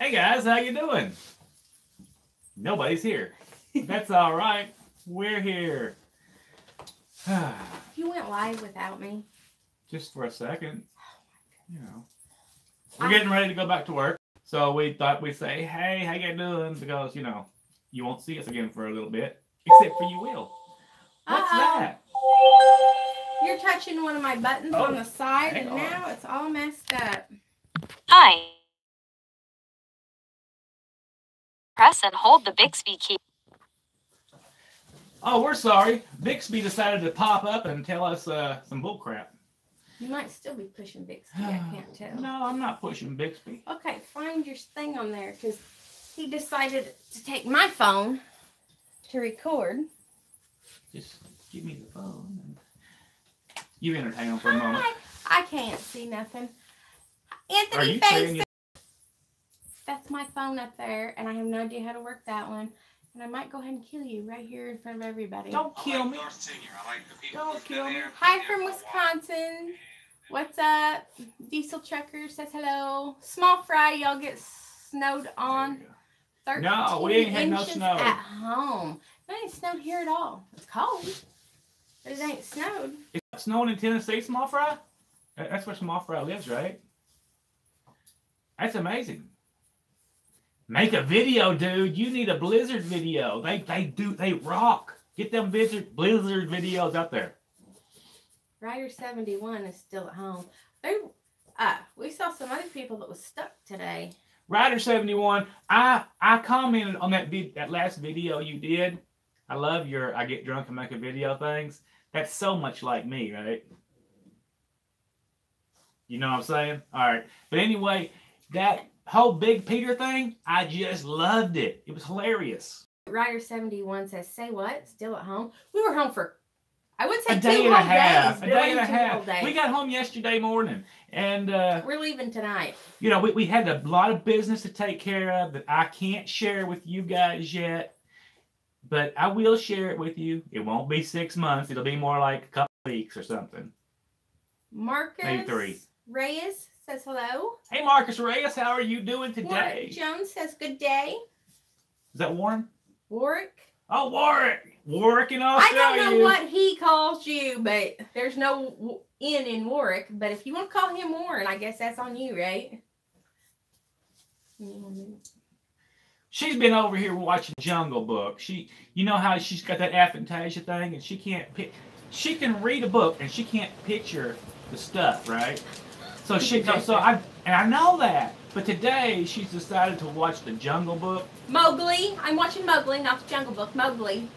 Hey guys, how you doing? Nobody's here. That's all right. We're here. You went live without me. Just for a second. We're getting ready to go back to work. So we thought we'd say, hey, how you doing? Because, you won't see us again for a little bit. Except for you will. What's that? You're touching one of my buttons on the side, and now it's all messed up. Hi. Press and hold the Bixby key. Oh, we're sorry. Bixby decided to pop up and tell us some bull crap. You might still be pushing Bixby. I can't tell. No, I'm not pushing Bixby. Okay, find your thing on there, because he decided to take my phone to record. Just give me the phone. And you entertain him for a moment. I can't see nothing. Anthony, are you saying that's my phone up there, and I have no idea how to work that one. And I might go ahead and kill you right here in front of everybody. Don't kill me. Don't kill me. Hi from Wisconsin. What's up? Diesel Trucker says hello. Small fry, y'all get snowed on. 13 no, we ain't had no snow. At home. It ain't snowed here at all. It's cold, but it ain't snowed. It's snowing in Tennessee, Small Fry? That's where Small Fry lives, right? That's amazing. Make a video, dude. You need a Blizzard video. They rock. Get them Blizzard videos out there. Rider 71 is still at home. We saw some other people that was stuck today. Rider 71, I commented on that last video you did. I love your I get drunk and make a video things. That's so much like me, right? You know what I'm saying? All right. But anyway, that whole Big Peter thing, I just loved it. It was hilarious. Rider 71 says, say what? Still at home? We were home for, I would say, a day and a half. days. A day and a half. We got home yesterday morning. And we're leaving tonight. We had a lot of business to take care of that I can't share with you guys yet. But I will share it with you. It won't be 6 months. It'll be more like a couple weeks or something. Marcus maybe 3. Reyes says hello. Hey, Marcus Reyes, how are you doing today? Warwick Jones says good day. Is that Warren? Warwick. Oh, Warwick. Warwick in Australia. I don't know what he calls you, but there's no N in Warwick. But if you want to call him Warren, I guess that's on you, right? She's been over here watching Jungle Book. You know how she's got that aphantasia thing, and she can't she can read a book and she can't picture the stuff, right? So I know that. But today she's decided to watch the Jungle Book. Mowgli. I'm watching Mowgli, not the Jungle Book. Mowgli.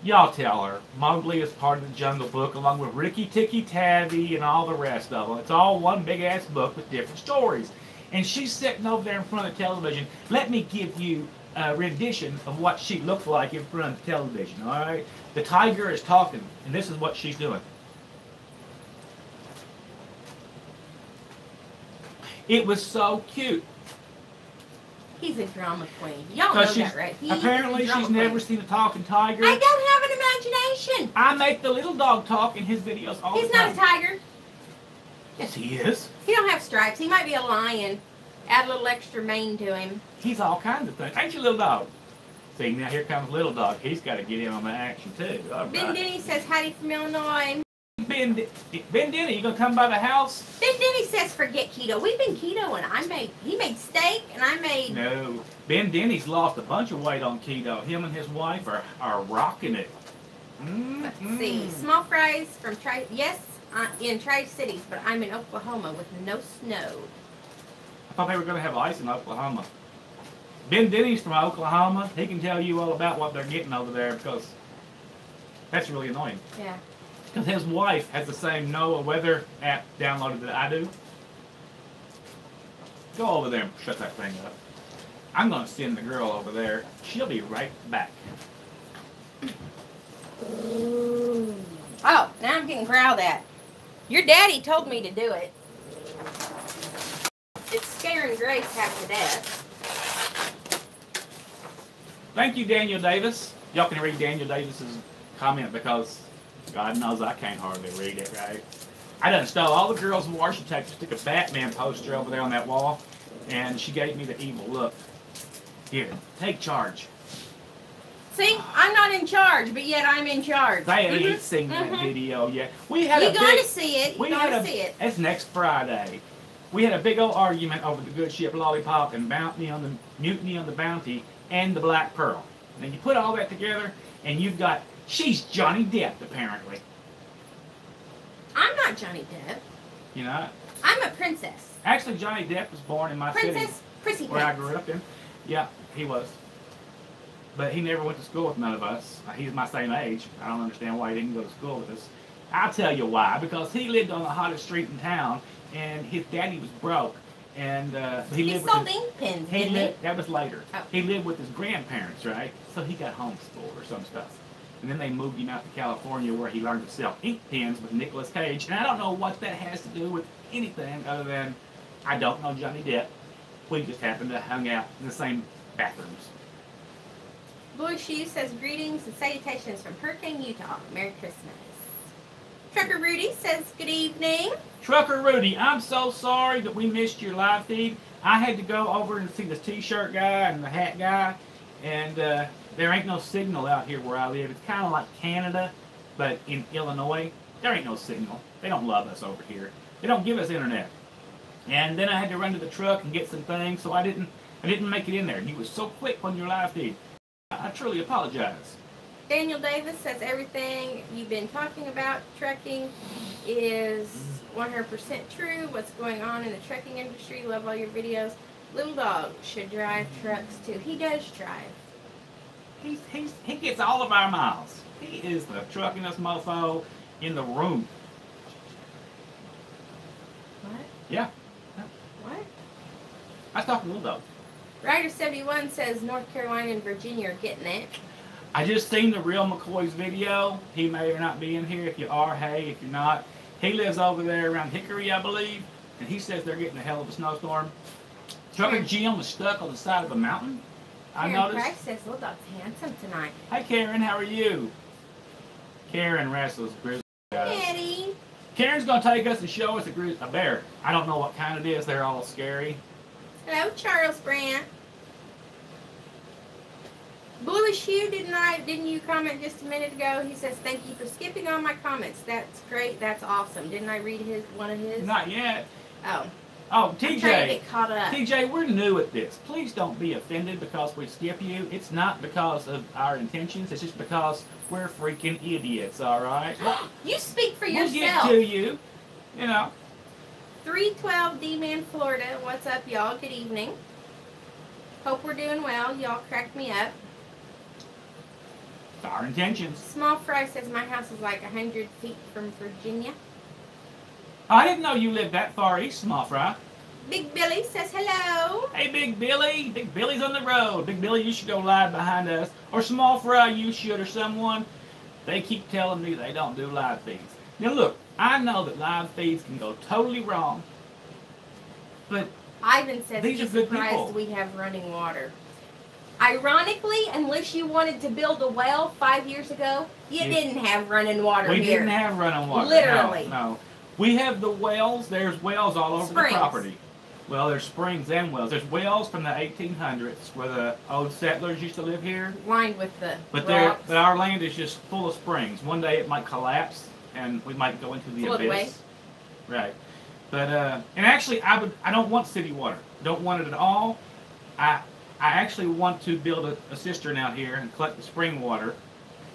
Y'all tell her. Mowgli is part of the Jungle Book along with Ricky Tikki Tavi and all the rest of them. It's all one big ass book with different stories. And she's sitting over there in front of the television. Let me give you a rendition of what she looks like in front of the television, all right? The tiger is talking, and this is what she's doing. It was so cute. He's a drama queen. Y'all know that, right? Apparently she's never seen a talking tiger. I don't have an imagination. I make the little dog talk in his videos all the time. He's not a tiger. Yes, he is. He don't have stripes. He might be a lion. Add a little extra mane to him. He's all kinds of things. Ain't you, little dog? See, now here comes little dog. He's got to get in on the action, too. All Ben right. Denny says, howdy from Illinois. Ben Denny, you going to come by the house? Ben Denny says, forget keto. We've been ketoing. He made steak, and I made... No. Ben Denny's lost a bunch of weight on keto. Him and his wife are rocking it. Let's see. Small fries from in Tri-Cities, but I'm in Oklahoma with no snow. I thought they were going to have ice in Oklahoma. Ben Denny's from Oklahoma. He can tell you all about what they're getting over there because that's really annoying. Yeah. Because his wife has the same NOAA weather app downloaded that I do. Go over there and shut that thing up. I'm going to send the girl over there. She'll be right back. Ooh. Oh, now I'm getting growled at. Your daddy told me to do it. It's scaring Grace half to death. Thank you, Daniel Davis. Y'all can read Daniel Davis's comment because God knows I can't hardly read it, right? I done stole all the girls' washi tape to stick a Batman poster over there on that wall, and she gave me the evil look. Here, take charge. See, I'm not in charge, but yet I'm in charge. They ain't seen that video yet. We had You're going to see it. You're going to see it. It's next Friday. We had a big old argument over the Good Ship Lollipop and Mutiny on the Bounty and the Black Pearl. And then you put all that together, and you've got, she's Johnny Depp, apparently. I'm not Johnny Depp. You know? I'm a princess. Actually, Johnny Depp was born in my city. Prissy where I grew up in. Yeah, he was. But he never went to school with none of us. He's my same age. I don't understand why he didn't go to school with us. I'll tell you why. Because he lived on the hottest street in town, and his daddy was broke. And he sold ink pens, didn't he? That was later. Oh. He lived with his grandparents, right? So he got homeschooled or some stuff. And then they moved him out to California where he learned to sell ink pens with Nicolas Cage. And I don't know what that has to do with anything other than I don't know Johnny Depp. We just happened to hang out in the same bathrooms. Blue Shoe says greetings and salutations from Hurricane, Utah. Merry Christmas. Trucker Rudy says good evening. Trucker Rudy, I'm so sorry that we missed your live feed. I had to go over and see the t-shirt guy and the hat guy, and there ain't no signal out here where I live. It's kind of like Canada, but in Illinois, there ain't no signal. They don't love us over here. They don't give us internet. And then I had to run to the truck and get some things, so I didn't make it in there. You was so quick on your live feed. I truly apologize. Daniel Davis says everything you've been talking about trucking is 100% true. What's going on in the trucking industry? Love all your videos. Little Dog should drive trucks too. He does drive. He gets all of our miles. He is the truckingest mofo in the room. What? Yeah. What? I was talking to Little Dog. Ryder71 says North Carolina and Virginia are getting it. I just seen the real McCoy's video. He may or not be in here. If you are, hey. If you're not, he lives over there around Hickory, I believe. And he says they're getting a hell of a snowstorm. Trucker Jim was stuck on the side of a mountain. I noticed. Karen Price says Little Dog's handsome tonight. Hi Karen, how are you? Karen wrestles grizzly guys. Eddie. Karen's going to take us and show us a bear. I don't know what kind it is. They're all scary. Hello, Charles Brandt. Bluish Hugh, didn't you comment just a minute ago? He says, thank you for skipping all my comments. That's great. That's awesome. Didn't I read one of his? Not yet. Oh. Oh, TJ. I'm trying to get caught up. TJ, we're new at this. Please don't be offended because we skip you. It's not because of our intentions. It's just because we're freaking idiots, all right? You speak for yourself. We'll get to you. You know. 312 D-Man, Florida. What's up, y'all? Good evening. Hope we're doing well. Y'all crack me up. It's our intentions. Small Fry says my house is like 100 feet from Virginia. I didn't know you lived that far east, Small Fry. Big Billy says hello. Hey, Big Billy. Big Billy's on the road. Big Billy, you should go live behind us. Or Small Fry, you should, or someone. They keep telling me they don't do live feeds. Now, look, I know that live feeds can go totally wrong. But Ivan says these he's are good surprised people. we have running water. Ironically, unless you wanted to build a well 5 years ago, you didn't have running water we here. We didn't have running water. Literally. No. We have the wells. There's wells all over the property. Well, there's springs and wells. There's wells from the 1800s where the old settlers used to live here. Lined with the but rocks. But our land is just full of springs. One day it might collapse and we might go into the Float abyss. away. Right. But and actually I don't want city water. Don't want it at all. I actually want to build a cistern out here and collect the spring water.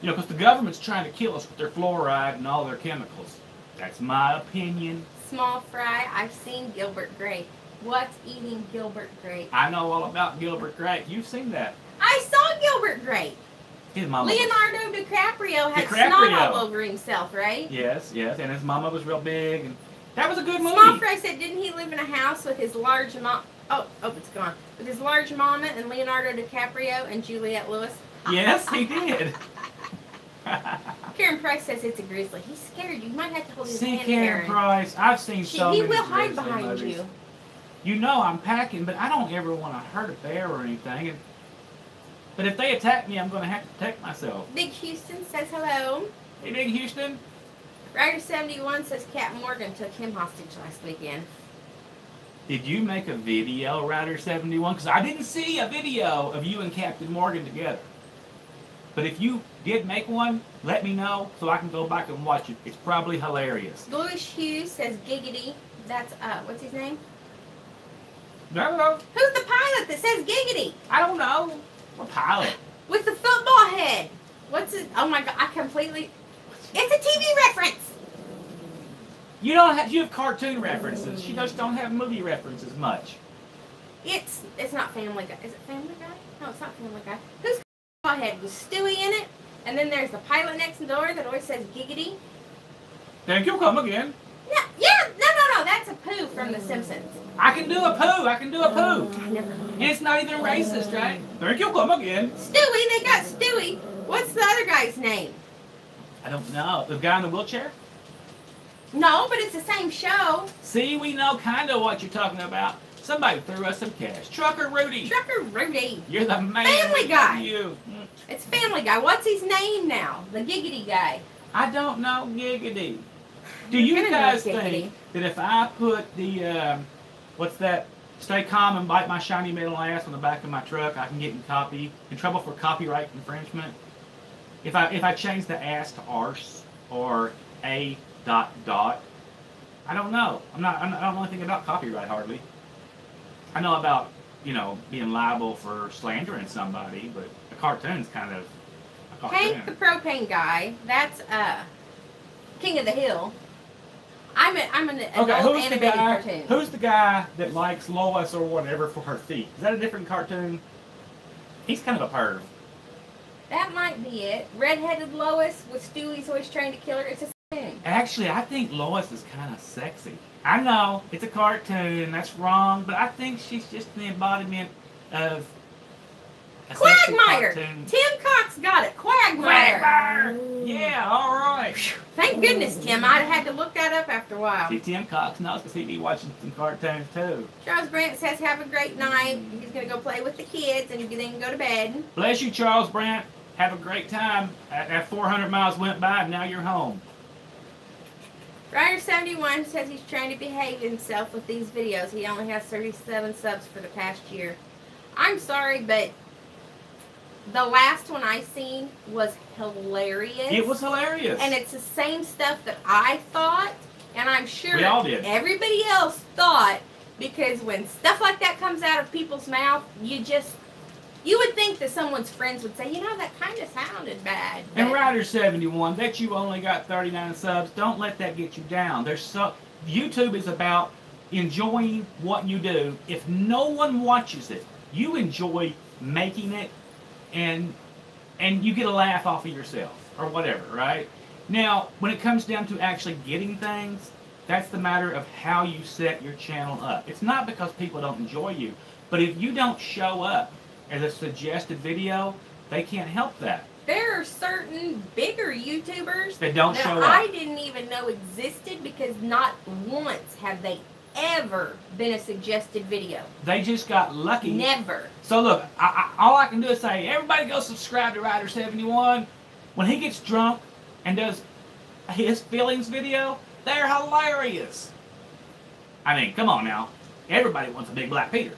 You know, because the government's trying to kill us with their fluoride and all their chemicals. That's my opinion. Small Fry, I've seen Gilbert Grape. What's eating Gilbert Grape? I know all about Gilbert Grape. You've seen that. I saw Gilbert Grape. His mama Leonardo DiCaprio had snot all over himself, right? Yes, yes, and his mama was real big, and that was a good movie. Small Fry said, didn't he live in a house with his large mom? Oh, it's gone. With his large mama and Leonardo DiCaprio and Juliette Lewis. Yes, he did. Karen Price says it's a grizzly. He's scared. You might have to hold his hand. Karen Price. I've seen so many He will hide behind movies. you. You know I'm packing, but I don't ever want to hurt a bear or anything. But if they attack me, I'm going to have to protect myself. Big Houston says hello. Hey, Big Houston. Ryder71 says Cat Morgan took him hostage last weekend. Did you make a video, Rider 71? Because I didn't see a video of you and Captain Morgan together. But if you did make one, let me know so I can go back and watch it. It's probably hilarious. Louis Hughes says giggity. That's, what's his name? No, no. Who's the pilot that says giggity? I don't know. What pilot? With the football head. What's it? Oh my God, I completely... It's a TV reference. You don't have, you have cartoon references. She just don't have movie references much. It's not Family Guy. Is it Family Guy? No, it's not Family Guy. Who's football head? Was Stewie in it? And then there's the pilot next door that always says giggity. Thank you, come again. No, that's a poo from The Simpsons. I can do a poo. I can do a poo. I never And it's not even racist, right? Thank you, come again. Stewie, they got Stewie. What's the other guy's name? I don't know. The guy in the wheelchair? No, but it's the same show. See, we know kind of what you're talking about. Somebody threw us some cash. Trucker Rudy. Trucker Rudy. You're the man. Family Guy. You. It's Family Guy. What's his name now? The giggity guy. I don't know giggity. Do you guys think that if I put the, what's that, stay calm and bite my shiny metal ass on the back of my truck, I can get in trouble for copyright infringement? If I change the ass to arse or a ... I don't know. I don't know anything about copyright hardly. I know about, being liable for slandering somebody, but a cartoon's kind of a cartoon. Hank the propane guy. That's King of the Hill. I'm an adult animated cartoon. Who's the guy that likes Lois or whatever for her feet? Is that a different cartoon? He's kind of a perv. That might be it. Redheaded Lois with Stewie's always trying to kill her. It's a thing. Actually, I think Lois is kind of sexy. I know it's a cartoon and that's wrong, but I think she's just the embodiment of a sexy Quagmire. cartoon. Tim Cox got it. Quagmire. Yeah, all right. Thank goodness, Tim. I'd had to look that up after a while. See, Tim Cox knows because he'd be watching some cartoons too. Charles Brandt says, have a great night. He's going to go play with the kids and then go to bed. Bless you, Charles Brandt. Have a great time. That 400 miles went by and now you're home. Ryder71 says he's trying to behave himself with these videos. He only has 37 subs for the past year. I'm sorry, but the last one I seen was hilarious. It was hilarious. And it's the same stuff that I thought, and I'm sure we all did. Everybody else thought, because when stuff like that comes out of people's mouth, you would think that someone's friends would say, that kind of sounded bad. And Ryder71, that you only got 39 subs, don't let that get you down. YouTube is about enjoying what you do. If no one watches it, you enjoy making it, and you get a laugh off of yourself, or whatever, right? Now, when it comes down to actually getting things, that's the matter of how you set your channel up. It's not because people don't enjoy you, but if you don't show up as a suggested video, they can't help that. There are certain bigger YouTubers that don't show up. I didn't even know existed because not once have they ever been a suggested video. They just got lucky. Never. So look, all I can do is say, everybody go subscribe to Ryder71. When he gets drunk and does his feelings video, they're hilarious. I mean, come on now. Everybody wants a big black Peter.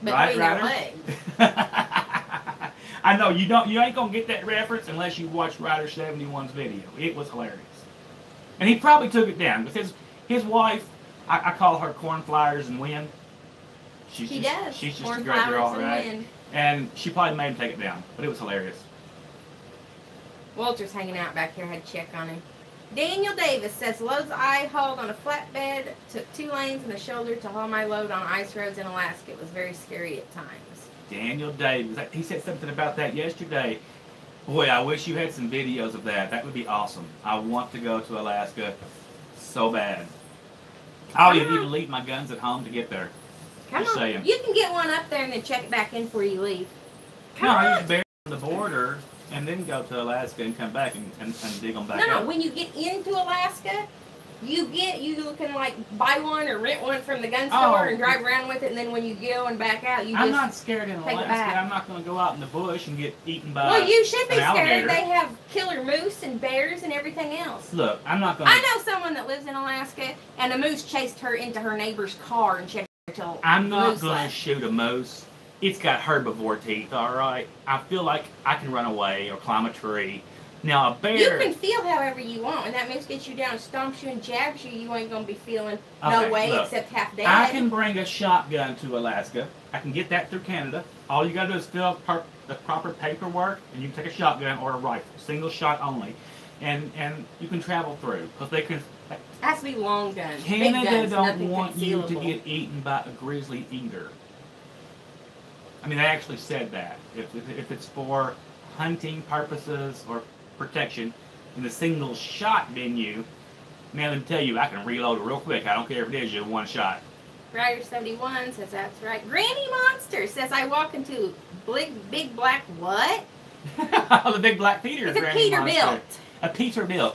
But right, we Ryder? know what. I know you ain't gonna get that reference unless you watch Ryder71's video. It was hilarious. And he probably took it down because his wife, I call her cornflowers and wind. She's just a great girl, right? And she probably made him take it down, but it was hilarious. Walter's hanging out back here. I had to check on him. Daniel Davis says, loads I hauled on a flatbed, took 2 lanes and a shoulder to haul my load on ice roads in Alaska. It was very scary at times. Daniel Davis, he said something about that yesterday. Boy, I wish you had some videos of that. That would be awesome. I want to go to Alaska so bad. I'll even leave my guns at home to get there. Come just on. saying. You can get one up there and then check it back in before you leave. No, I just bury on the border and then go to Alaska and come back and dig them back No, up. when you get into Alaska, you can like buy one or rent one from the gun store and drive around with it, and then when you go and back out, I'm not scared in take it Alaska. back. I'm not going to go out in the bush and get eaten by Well, you should be an alligator. scared. They have killer moose and bears and everything else. Look, I'm not going to... I know someone that lives in Alaska, and a moose chased her into her neighbor's car, and she had to to I'm not lose going to less. shoot a moose. It's got herbivore teeth, all right? I feel like I can run away or climb a tree. Now, a bear... You can feel however you want. When that moose gets you down and stomps you and jabs you, you ain't going to be feeling no Okay, way look, except half dead. I can bring a shotgun to Alaska. I can get that through Canada. All you got to do is fill out the proper paperwork, and you can take a shotgun or a rifle, single shot only, and you can travel through because they can. It has to be long guns. Canada big guns, don't nothing want you to concealable. get eaten by a grizzly either. I mean, they actually said that if it's for hunting purposes or protection, in the single shot venue, man, let me tell you, I can reload it real quick. I don't care if it is just one shot. Rider 71 says that's right. Granny Monster says I walk into big black what? The big black Peter. It's a Granny Monster. Peterbilt. A Peterbilt.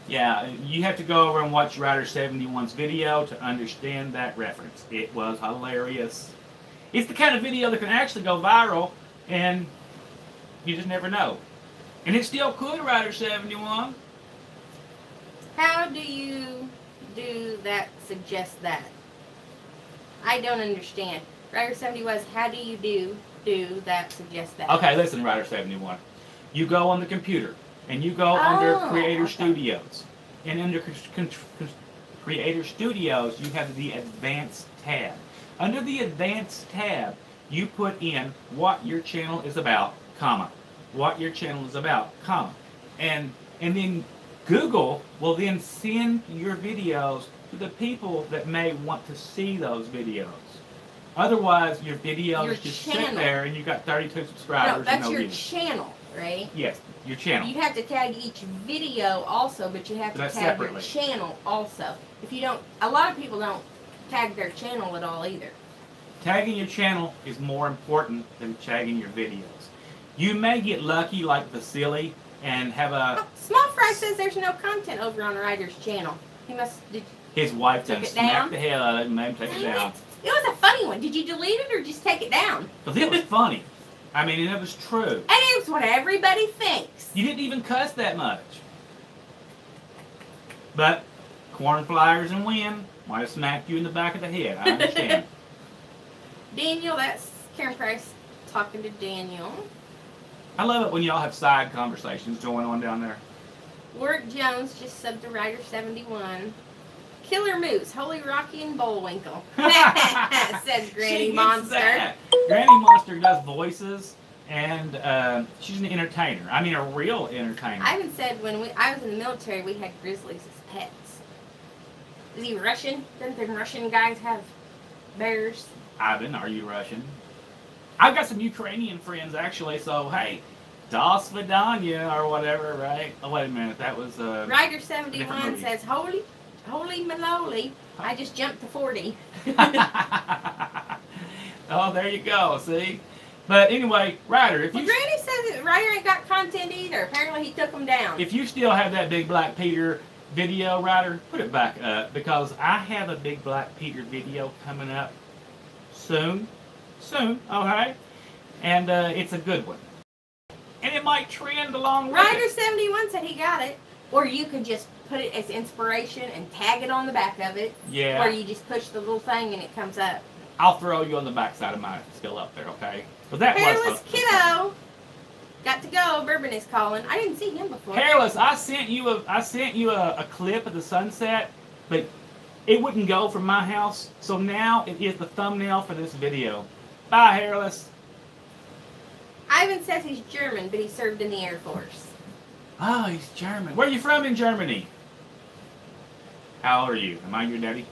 Yeah, you have to go over and watch Rider 71's video to understand that reference. It was hilarious. It's the kind of video that can actually go viral, and you just never know. And it still could, Rider 71. How do you do that? Suggest that. I don't understand. Rider 70 was how do you do that? Suggest that. Okay, listen, Rider 71. You go on the computer, and you go under Creator okay. Studios. And under Creator Studios, you have the Advanced tab. Under the Advanced tab, you put in what your channel is about, comma. What your channel is about, comma. And then Google will then send your videos to the people that may want to see those videos. Otherwise, your videos just sit there and you got 32 subscribers. No, that's and no your views. channel, right? Yes, your channel. You have to tag each video also, but you have to That's tag separately. your channel also. If you don't, a lot of people don't tag their channel at all either. Tagging your channel is more important than tagging your videos. You may get lucky like Vasily and have a... Small Fry says there's no content over on Ryder's channel. He must... His wife Took done it smacked down? the hell out of it and made him take it Dang down. it. It was a funny one. Did you delete it or just take it down? Because it was funny. I mean, and it was true. And it was what everybody thinks. You didn't even cuss that much. But corn flyers and wind might have smacked you in the back of the head. I understand. Daniel, that's Karen Price talking to Daniel. I love it when y'all have side conversations going on down there. Warwick Jones just subbed to Rider 71. Killer Moose, Holy Rocky and Bullwinkle. Says Granny She gets Monster. that. Granny Monster does voices, and she's an entertainer. I mean, a real entertainer. I even said when I was in the military, we had grizzlies as pets. Is he Russian? Doesn't the Russian guys have bears? Ivan, are you Russian? I've got some Ukrainian friends, actually, so hey, Das Vidanya, or whatever, right? Oh, wait a minute, that was... Rider different 71 movie. says, Holy Maloli, I just jumped to 40. Oh, there you go, see? But anyway, Ryder, if Well, you... Granny says that Ryder ain't got content either. Apparently he took them down. If you still have that Big Black Peter video, Ryder, put it back up, because I have a Big Black Peter video coming up soon, okay? And it's a good one. And it might trend along with Rider it. 71 said he got it. Or you could just put it as inspiration and tag it on the back of it. Yeah. Or you just push the little thing and it comes up. I'll throw you on the backside of mine if it's still up there, okay? But that Hairless was... Kiddo. Got to go. Bourbon is calling. I didn't see him before. Hairless, I sent you a clip of the sunset, but it wouldn't go from my house, so now it is the thumbnail for this video. Bye, Hairless. Ivan says he's German, but he served in the Air Force. Oh, he's German. Where are you from in Germany? How old are you? Am I your daddy?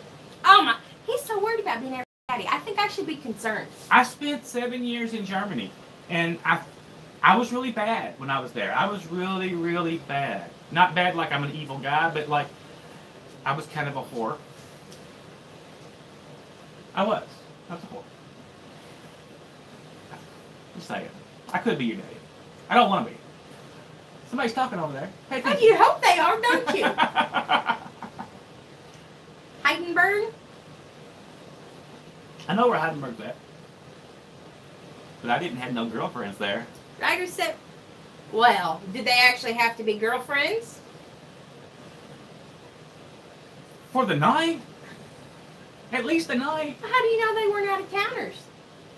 Oh my, he's so worried about being everybody. I think I should be concerned. I spent 7 years in Germany, and I was really bad when I was there. I was really, really bad. Not bad like I'm an evil guy, but like I was kind of a whore. I was a whore. Just saying. I could be your daddy. I don't want to be. Somebody's talking over there. Hey, Oh, you hope they are, don't you? Heidenberg? I know where Heidenberg's at. But I didn't have no girlfriends there. Ryder said, well, did they actually have to be girlfriends? For the night? At least tonight. How do you know they weren't out of counters?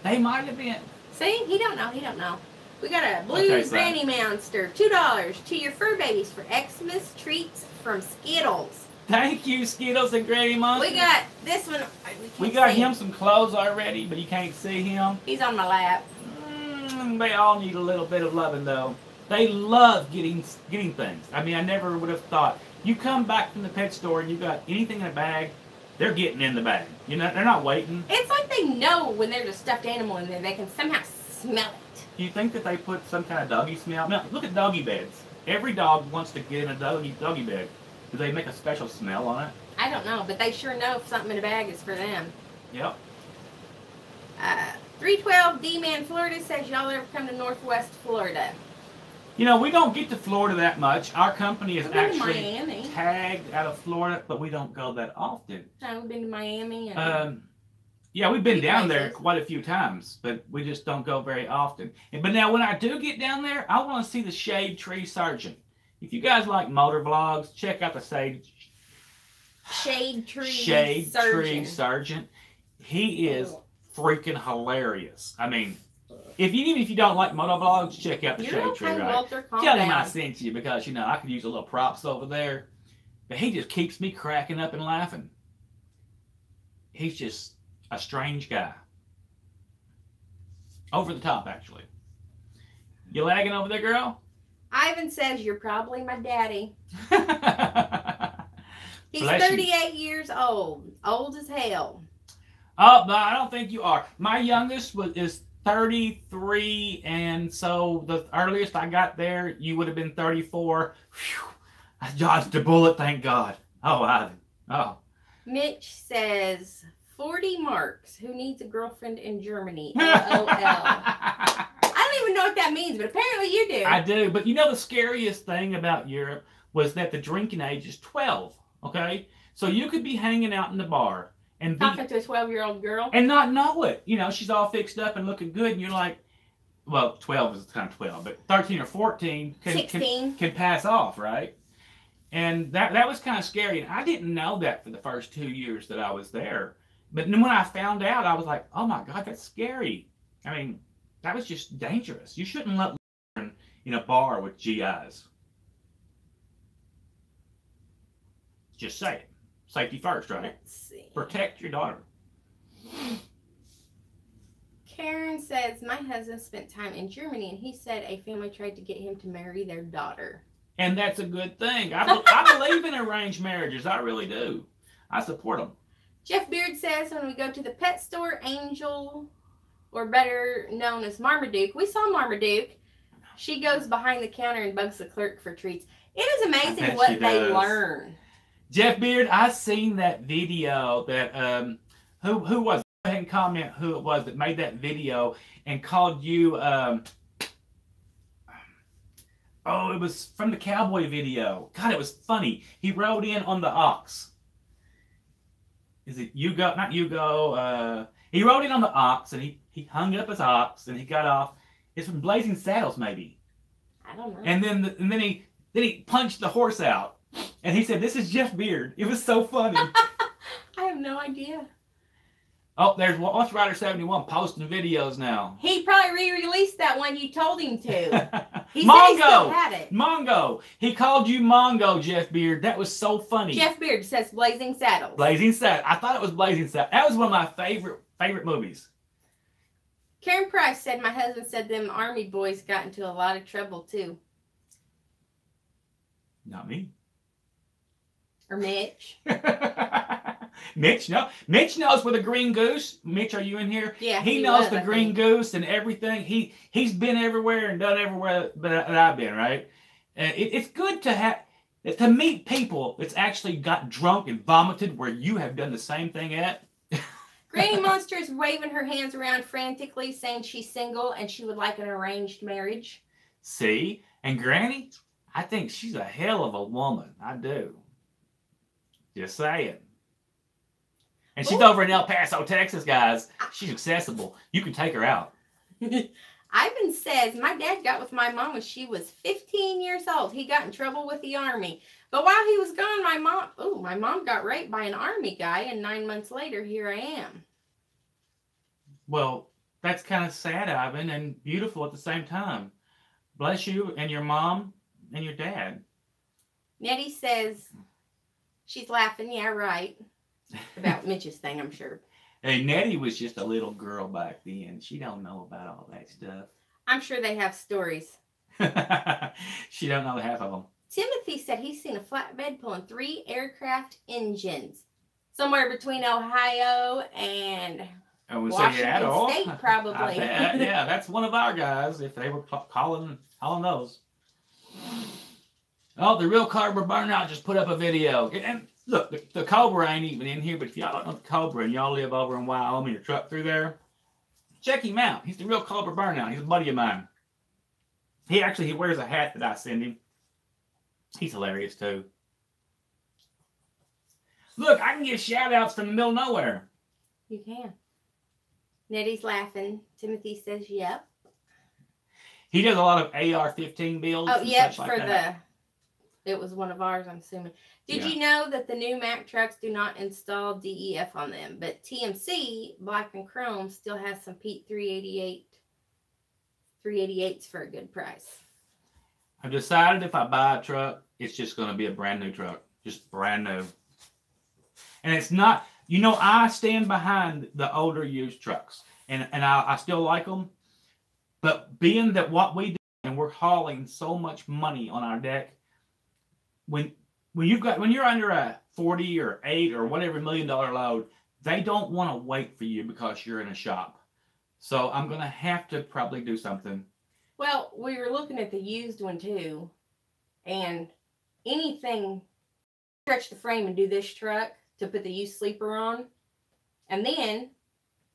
They might have been. See, he don't know. He don't know. We got a blue Okay, so- granny monster, $2 to your fur babies for Xmas treats from Skittles. Thank you, Skittles and Granny Monster. We got this one. We got him some clothes already, but you can't see him. He's on my lap. They all need a little bit of loving, though. They love getting things. I mean, I never would have thought. You come back from the pet store and you got anything in a bag, they're getting in the bag. You know, they're not waiting. It's like they know when there's a stuffed animal in there. They can somehow smell it. Do you think that they put some kind of doggy smell? Now, look at doggy beds. Every dog wants to get in a doggy bed. Do they make a special smell on it? I don't know, but they sure know if something in a bag is for them. Yep. 312 D-Man Florida says, y'all ever come to Northwest Florida? You know, we don't get to Florida that much. Our company is We've been to actually Miami. tagged out of Florida, but we don't go that often. No, we've been to Miami. And Yeah, we've been Few down there places. quite a few times, but we just don't go very often. But now, when I do get down there, I want to see the Shade Tree Sergeant. If you guys like motor vlogs, check out the Shade Tree Tree Sergeant. He is freaking hilarious. I mean, even if you don't like moto vlogs, check out the You're Shade okay, Tree. Right? Walter, calm Tell him down. I sent you because you know I could use a little props over there. But he just keeps me cracking up and laughing. He's just a strange guy. Over the top, actually. You lagging over there, girl? Ivan says, you're probably my daddy. He's Bless you. 38 years old. Old as hell. Oh, no, I don't think you are. My youngest is 33, and so the earliest I got there, you would have been 34. Whew. I dodged a bullet, thank God. Oh, Ivan. Oh. Mitch says, 40 marks. Who needs a girlfriend in Germany? LOL. I don't even know what that means, but apparently you do. I do, but you know the scariest thing about Europe was that the drinking age is 12, okay? So you could be hanging out in the bar and be, Talking to a 12-year-old girl. and not know it. You know, she's all fixed up and looking good, and you're like, well, 12 is kind of 12, but 13 or 14 16. can pass off, right? And that was kind of scary, and I didn't know that for the first 2 years that I was there. But then when I found out, I was like, oh my God, that's scary. I mean, that was just dangerous. You shouldn't let in a bar with GIs. Just say it. Safety first, right? Let's see. Protect your daughter. Karen says, my husband spent time in Germany, and he said a family tried to get him to marry their daughter. And that's a good thing. I believe in arranged marriages. I really do. I support them. Jeff Beard says, when we go to the pet store, Angel, or better known as Marmaduke, we saw Marmaduke. She goes behind the counter and bugs the clerk for treats. It is I amazing bet what she they does. learn. Jeff Beard, I seen that video that who was it? Go ahead and comment who it was that made that video and called you oh, it was from the cowboy video. God, it was funny. He rode in on the ox. Is it Hugo? Not Hugo. He rode in on the ox and he hung up his ox and he got off. It's from Blazing Saddles, maybe. I don't know. And then he punched the horse out. And he said, "This is Jeff Beard." It was so funny. I have no idea. Oh, there's Watch Rider 71 posting videos now. He probably re-released that one you told him to. He said he Mongo! still had it. Mongo! He called you Mongo, Jeff Beard. That was so funny. Jeff Beard says Blazing Saddles. Blazing Saddles. I thought it was Blazing Saddles. That was one of my favorite movies. Karen Price said my husband said them army boys got into a lot of trouble too. Not me. Or Mitch. Mitch, no. Mitch knows with a green goose. Mitch, are you in here? Yeah, He he knows was, the I green think. goose and everything. He's been everywhere and done everywhere that I've been, right? And it's good to meet people that's actually got drunk and vomited where you have done the same thing at. Granny Monster is waving her hands around frantically, saying she's single and she would like an arranged marriage. See? And Granny, I think she's a hell of a woman. I do. Just saying. And she's Ooh. over in El Paso, Texas, guys. She's accessible. You can take her out. Ivan says, my dad got with my mom when she was 15 years old. He got in trouble with the Army. But while he was gone, my mom got raped by an Army guy, and 9 months later, here I am. Well, that's kind of sad, Ivan, and beautiful at the same time. Bless you and your mom and your dad. Nettie says, she's laughing, yeah, right. About Mitch's thing, I'm sure. Hey, Nettie was just a little girl back then. She don't know about all that stuff. I'm sure they have stories. She don't know half of them. Timothy said he's seen a flatbed pulling 3 aircraft engines. Somewhere between Ohio and Washington State, probably. Yeah, that's one of our guys, if they were calling those. Oh, the real Cobra Burnout just put up a video. And look, the Cobra ain't even in here, but if y'all don't know the Cobra and y'all live over in Wyoming or truck through there, check him out. He's the real Cobra Burnout. He's a buddy of mine. He wears a hat that I send him. He's hilarious too. Look, I can get shout outs from the middle of nowhere. You can. Nettie's laughing. Timothy says, yep. He does a lot of AR-15 builds. Oh, yep, it was one of ours, I'm assuming. Did you know that the new Mack trucks do not install DEF on them? But TMC, Black and Chrome, still has some Pete 388s for a good price. I've decided if I buy a truck, it's just going to be a brand new truck. Just brand new. And it's not, I stand behind the older used trucks. And I still like them. But being that what we do, and we're hauling so much money on our deck, when you're under a 40 or 8 or whatever $1 million load, they don't want to wait for you because you're in a shop. So I'm going to have to probably do something. Well, we were looking at the used one too, and anything, stretch the frame and do this truck to put the used sleeper on, and then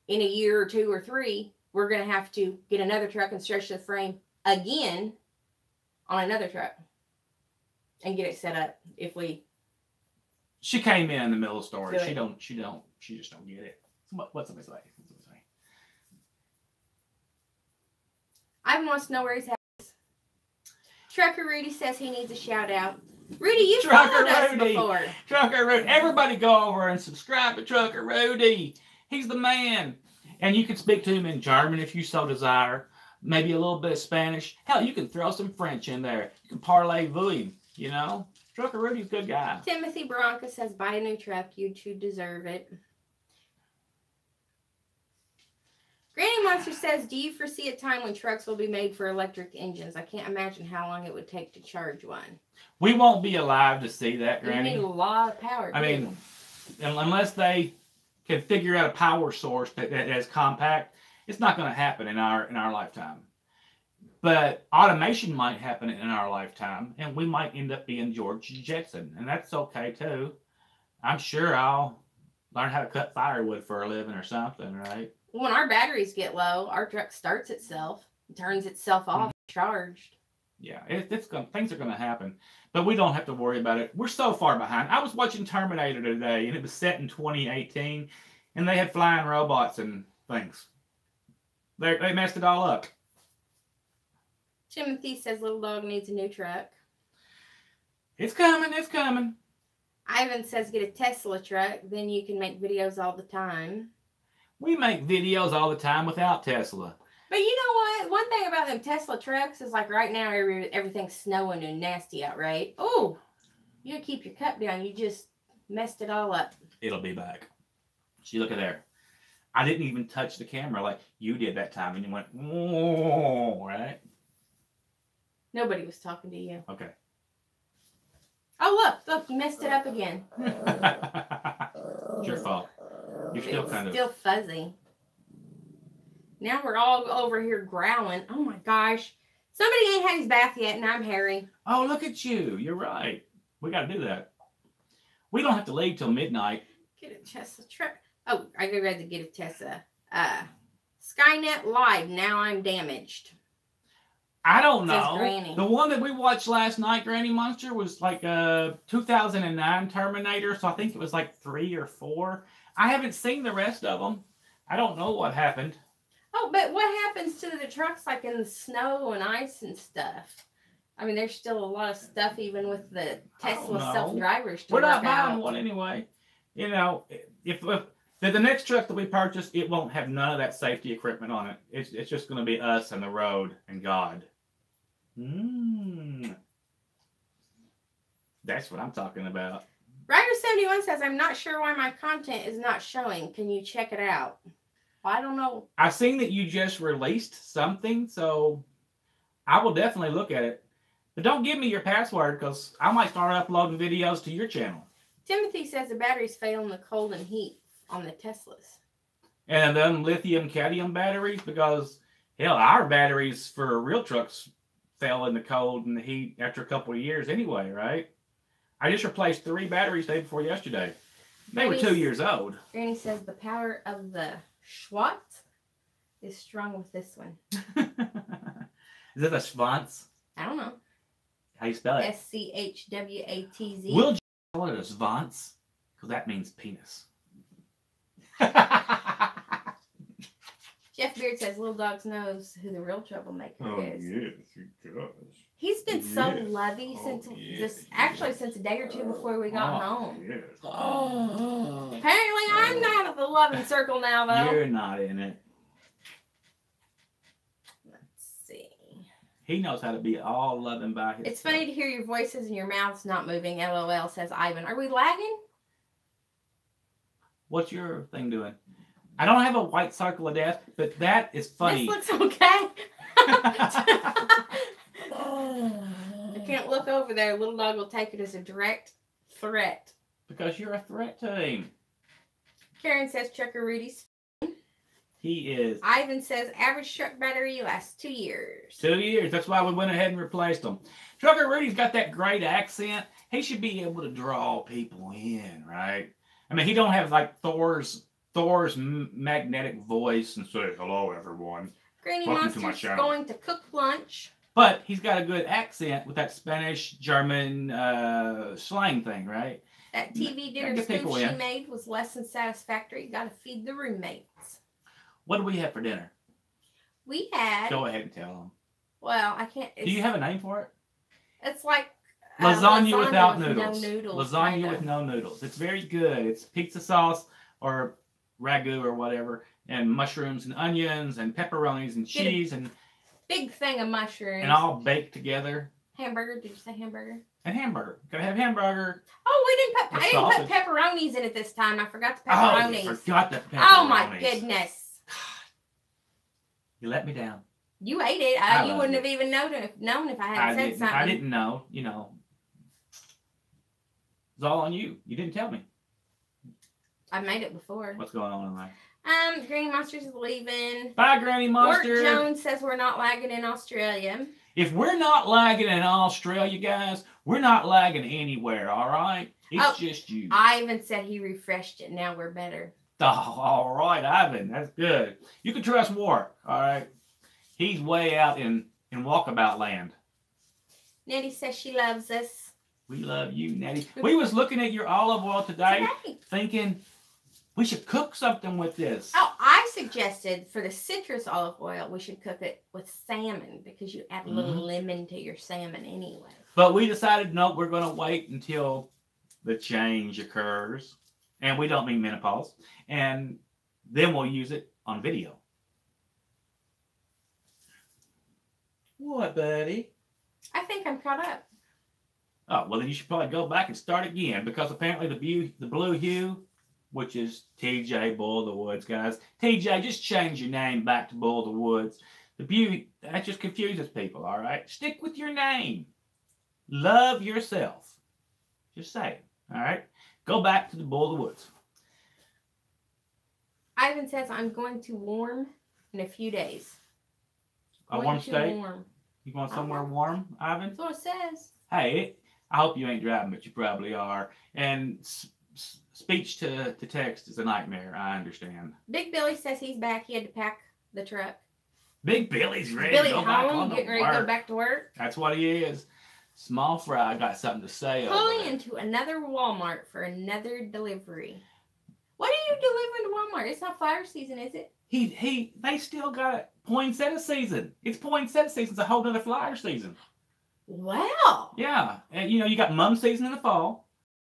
in a year or 2 or 3, we're going to have to get another truck and stretch the frame again on another truck and get it set up. She came in the middle of the story. She just don't get it. What's somebody say? Ivan wants to know where he's at. Trucker Rudy says he needs a shout out. Rudy, you've followed us before. Trucker Rudy. Everybody go over and subscribe to Trucker Rudy. He's the man. And you can speak to him in German if you so desire. Maybe a little bit of Spanish. Hell, you can throw some French in there. You can parlez-vous him, Trucker Rudy's a good guy. Timothy Bronca says, buy a new truck. You two deserve it. Granny Monster says, do you foresee a time when trucks will be made for electric engines? I can't imagine how long it would take to charge one. We won't be alive to see that, Granny. You need a lot of power. I mean, unless they can figure out a power source that is compact, it's not going to happen in our lifetime. But automation might happen in our lifetime, and we might end up being George Jetson, and that's okay too. I'm sure I'll learn how to cut firewood for a living or something, right? When our batteries get low, our truck starts itself, turns itself off, charged. Yeah, things are going to happen, but we don't have to worry about it. We're so far behind. I was watching Terminator today, and it was set in 2018, and they had flying robots and things. They messed it all up. Timothy says little dog needs a new truck. It's coming. It's coming. Ivan says get a Tesla truck, then you can make videos all the time. We make videos all the time without Tesla. But you know what? One thing about them Tesla trucks is like right now everything's snowing and nasty out, right? Oh, you gotta keep your cup down. You just messed it all up. It'll be back. See, look at there. I didn't even touch the camera like you did that time, and you went, whoa, right? Nobody was talking to you. Okay. Oh, look, you messed it up again. It's your fault. You're still fuzzy. Now we're all over here growling. Oh my gosh. Somebody ain't had his bath yet, and I'm hairy. Oh, look at you. You're right. We got to do that. We don't have to leave till midnight. Get a Tesla truck. Oh, I read to get a Tesla. Skynet lied. Now I'm damaged. I don't know. The one that we watched last night, Granny Monster, was like a 2009 Terminator. So I think it was like 3 or 4. I haven't seen the rest of them. I don't know what happened. Oh, but what happens to the trucks like in the snow and ice and stuff? I mean, there's still a lot of stuff even with the Tesla self-drivers to We're not work buying out. one anyway. You know, if the next truck that we purchase, it won't have none of that safety equipment on it. It's just going to be us and the road and God. That's what I'm talking about. Ryder71 says, I'm not sure why my content is not showing. Can you check it out? Well, I don't know. I've seen that you just released something, so I will definitely look at it. But don't give me your password, because I might start uploading videos to your channel. Timothy says the batteries fail in the cold and heat on the Teslas. And then lithium-cadmium batteries, because, hell, our batteries for real trucks fell in the cold and the heat after a couple of years anyway, right? I just replaced 3 batteries day before yesterday. They were 2 years old. Granny says the power of the Schwat is strong with this one. Is it a Schwanz? I don't know. How you spell it? SCHWATZ. We'll just call it a Schwanz, because that means penis. Jeff Beard says Little Dogs knows who the real troublemaker is. Yes, he does. He's been so lovey since since a day or two before we got home. Yes. Apparently, I'm not at the loving circle now, though. You're not in it. Let's see. He knows how to be all loving by himself. It's funny to hear your voices and your mouth's not moving. LOL, says Ivan. Are we lagging? What's your thing doing? I don't have a white circle of death, but that is funny. This looks okay. I can't look over there. Little Dog will take it as a direct threat. Because you're a threat to him. Karen says Trucker Rudy's. He is. Ivan says average truck battery lasts 2 years. 2 years. That's why we went ahead and replaced him. Trucker Rudy's got that great accent. He should be able to draw people in, right? I mean, he don't have like Thor's magnetic voice and say, hello, everyone. Granny Welcome to my Monster's channel. going to cook lunch. But he's got a good accent with that Spanish, German slang thing, right? That TV dinner spoof she made was less than satisfactory. Got to feed the roommates. What do we have for dinner? We had... Go ahead and tell them. Well, I can't... Do you have a name for it? It's like... lasagna without noodles. No noodles. Lasagna with no noodles. It's very good. It's pizza sauce or ragu or whatever, and mushrooms and onions and pepperonis and cheese and big thing of mushrooms. And all baked together. Hamburger. Did you say hamburger? And hamburger. Gotta have hamburger. Oh, we didn't put. I didn't put pepperonis in it this time. I forgot the pepperonis. Oh, you forgot the pepperonis. Oh my goodness. You let me down. You ate it. You wouldn't have even known if I hadn't said something. I didn't know. You know. It's all on you. You didn't tell me. I made it before. What's going on in life? Granny Monsters is leaving. Bye, Granny Monster. Wart Jones says we're not lagging in Australia. If we're not lagging in Australia, guys, we're not lagging anywhere, all right? It's just you. Ivan said he refreshed it. Now we're better. Oh, all right, Ivan. That's good. You can trust Wart, all right? He's way out in walkabout land. Nettie says she loves us. We love you, Nettie. We was looking at your olive oil today. Thinking we should cook something with this. Oh, I suggested for the citrus olive oil, we should cook it with salmon because you add a little lemon to your salmon anyway. But we decided, no, we're going to wait until the change occurs. And we don't mean menopause. And then we'll use it on video. What, buddy? I think I'm caught up. Oh, well, then you should probably go back and start again because apparently the blue hue, which is TJ Bull of the Woods, guys. TJ, just change your name back to Bull of the Woods. The beauty, that just confuses people, all right? Stick with your name. Love yourself. Just say it, all right? Go back to the Bull of the Woods. Ivan says, I'm going to warm in a few days. A warm state? You going somewhere warm, Ivan? That's what it says. Hey, I hope you ain't driving, but you probably are. And speech to text is a nightmare. I understand. Big Billy says he's back. He had to pack the truck. Big Billy's ready to go back on the getting ready to go back to work. That's what he is. Small Fry got something to say. Pulling into another Walmart for another delivery. What are you delivering to Walmart? It's not flower season, is it? They still got poinsettia season. It's poinsettia season. It's a whole other flower season. Wow. Yeah, and you got mum season in the fall,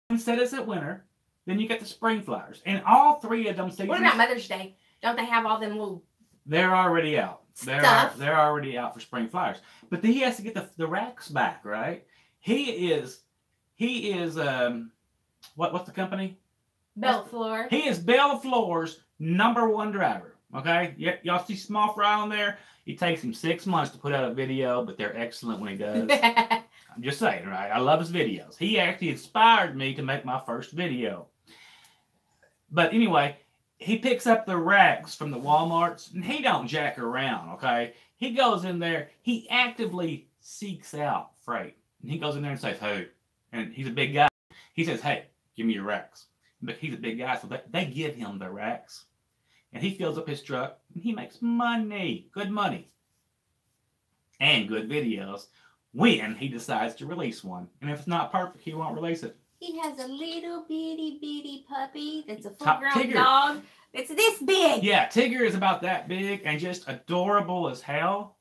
poinsettias at winter, then you got the spring flowers, and all three of them seasons. What about Mother's Day? Don't they have all them little? They're already out. They're already out for spring flowers. But then he has to get the racks back, right? He is what's the company? Bellflower. He is Bellflower's #1 driver. Okay? Y'all see Small Fry on there? It takes him 6 months to put out a video, but they're excellent when he does. I'm just saying, right? I love his videos. He actually inspired me to make my first video. But anyway, he picks up the racks from the Walmarts, and he don't jack around, okay? He goes in there. He actively seeks out freight. And he goes in there and says, hey, and he's a big guy. He says, hey, give me your racks. But he's a big guy, so they give him the racks. And he fills up his truck, and he makes money, good money, and good videos when he decides to release one. And if it's not perfect, he won't release it. He has a little bitty puppy that's a full-grown dog. It's this big. Yeah, Tigger is about that big and just adorable as hell.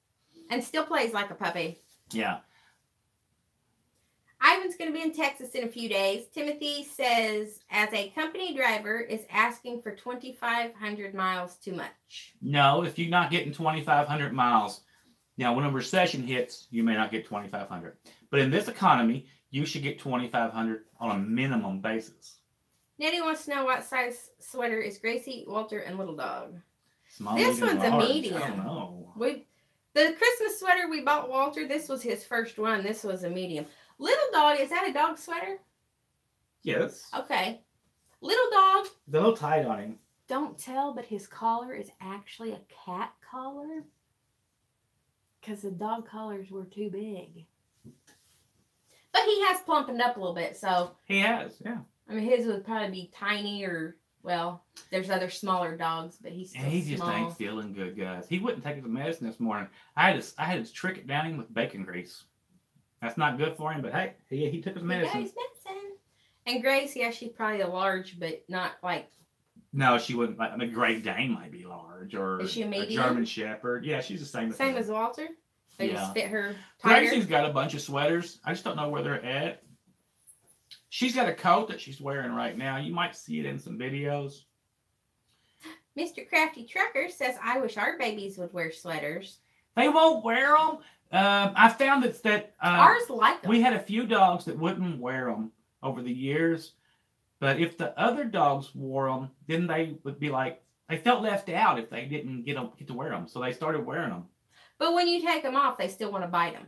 And still plays like a puppy. Yeah. Ivan's going to be in Texas in a few days. Timothy says, as a company driver, is asking for 2,500 miles too much. No, if you're not getting 2,500 miles, now when a recession hits, you may not get 2,500. But in this economy, you should get 2,500 on a minimum basis. Nettie wants to know what size sweater is Gracie, Walter, and Little Dog. Small, this one's large. A medium. I don't know. The Christmas sweater we bought Walter, this was his first one. This was a medium. Little Dog, is that a dog sweater? Yes. Okay. Little Dog. It's a little tight on him. Don't tell, but his collar is actually a cat collar. Because the dog collars were too big. But he has plumpened up a little bit, so. He has, yeah. I mean, his would probably be tiny or, well, there's other smaller dogs, but he's still small. And he just ain't feeling good, guys. He wouldn't take his medicine this morning. I had to trick it down him with bacon grease. That's not good for him, but hey, he took his medicine. He got his medicine. And Grace, yeah, she's probably a large, but not like. No, she wouldn't. I mean, Great Dane might be large, or is she a medium? German Shepherd. Yeah, she's the same. Same as Walter. They just fit her tighter. Gracie's got a bunch of sweaters. I just don't know where they're at. She's got a coat that she's wearing right now. You might see it in some videos. Mr. Crafty Trucker says, I wish our babies would wear sweaters. They won't wear them. I found that ours like them. We had a few dogs that wouldn't wear them over the years. But if the other dogs wore them, then they would be like, they felt left out if they didn't get to wear them. So they started wearing them. But when you take them off, they still want to bite them.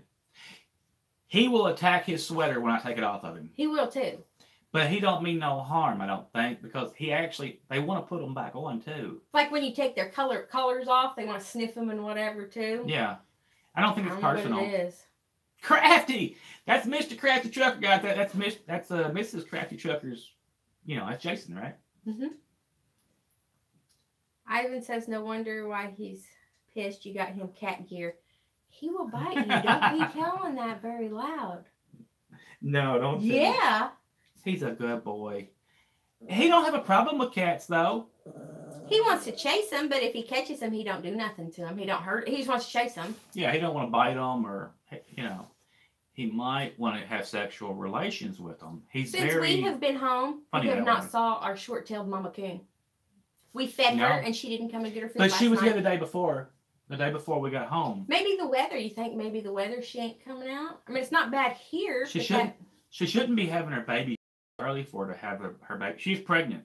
He will attack his sweater when I take it off of him. He will too. But he don't mean no harm, I don't think, because they want to put them back on too. Like when you take their colors off, they want to sniff them and whatever too. Yeah. I don't think it's personal. What it is. Crafty! That's Mr. Crafty Trucker got that. That's Mrs. Crafty Trucker's, that's Jason, right? Mm-hmm. Ivan says, no wonder why he's pissed you got him cat gear. He will bite you. Don't be telling that very loud. No, don't. Yeah. He's a good boy. He don't have a problem with cats, though. He wants to chase them, but if he catches them, he don't do nothing to them. He don't hurt. He just wants to chase them. Yeah, he don't want to bite them, or he might want to have sexual relations with them. Since we have been home, we have not saw our short-tailed Mama Coon. We fed her, and she didn't come and get her food. But she was here the day before. The day before we got home. Maybe the weather. You think maybe the weather? She ain't coming out. I mean, it's not bad here. She shouldn't be having her baby early for her to have her baby. She's pregnant,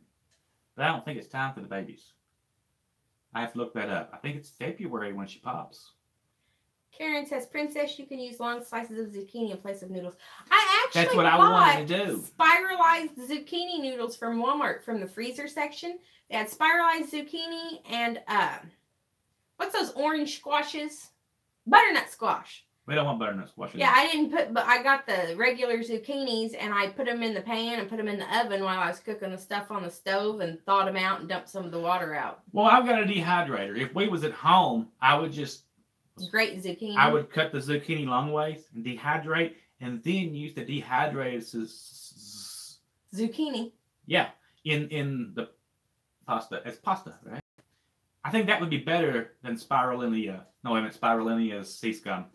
but I don't think it's time for the babies. I have to look that up. I think it's February when she pops. Karen says, Princess, you can use long slices of zucchini in place of noodles. I actually That's what I wanted to do. Spiralized zucchini noodles from Walmart from the freezer section. They had spiralized zucchini and what's those orange squashes? Butternut squash. We don't want butternut squash. Yeah, I didn't but I got the regular zucchinis and I put them in the pan and put them in the oven while I was cooking the stuff on the stove and thawed them out and dumped some of the water out. Well, I've got a dehydrator. If we was at home, I would just grate zucchini. I would cut the zucchini long ways and dehydrate and then use the dehydrated zucchini. Yeah, in the pasta. It's pasta, right? I think that would be better than spirulina. No, I meant spirulina is sea scum.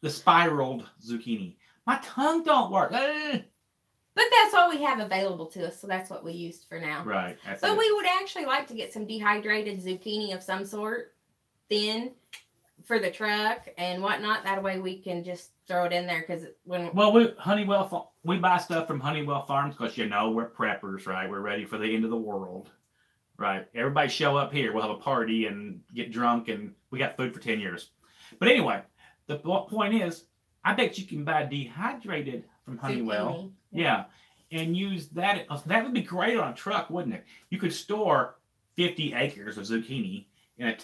The spiraled zucchini. My tongue don't work. But that's all we have available to us, so that's what we used for now. Right. But we would actually like to get some dehydrated zucchini of some sort, thin, for the truck and whatnot. That way we can just throw it in there because we buy stuff from Honeywell Farms because we're preppers, right? We're ready for the end of the world, right? Everybody show up here. We'll have a party and get drunk, and we got food for 10 years. But anyway, the point is, I bet you can buy dehydrated from Honeywell. Zucchini. Yeah, and use that. That would be great on a truck, wouldn't it? You could store 50 acres of zucchini in a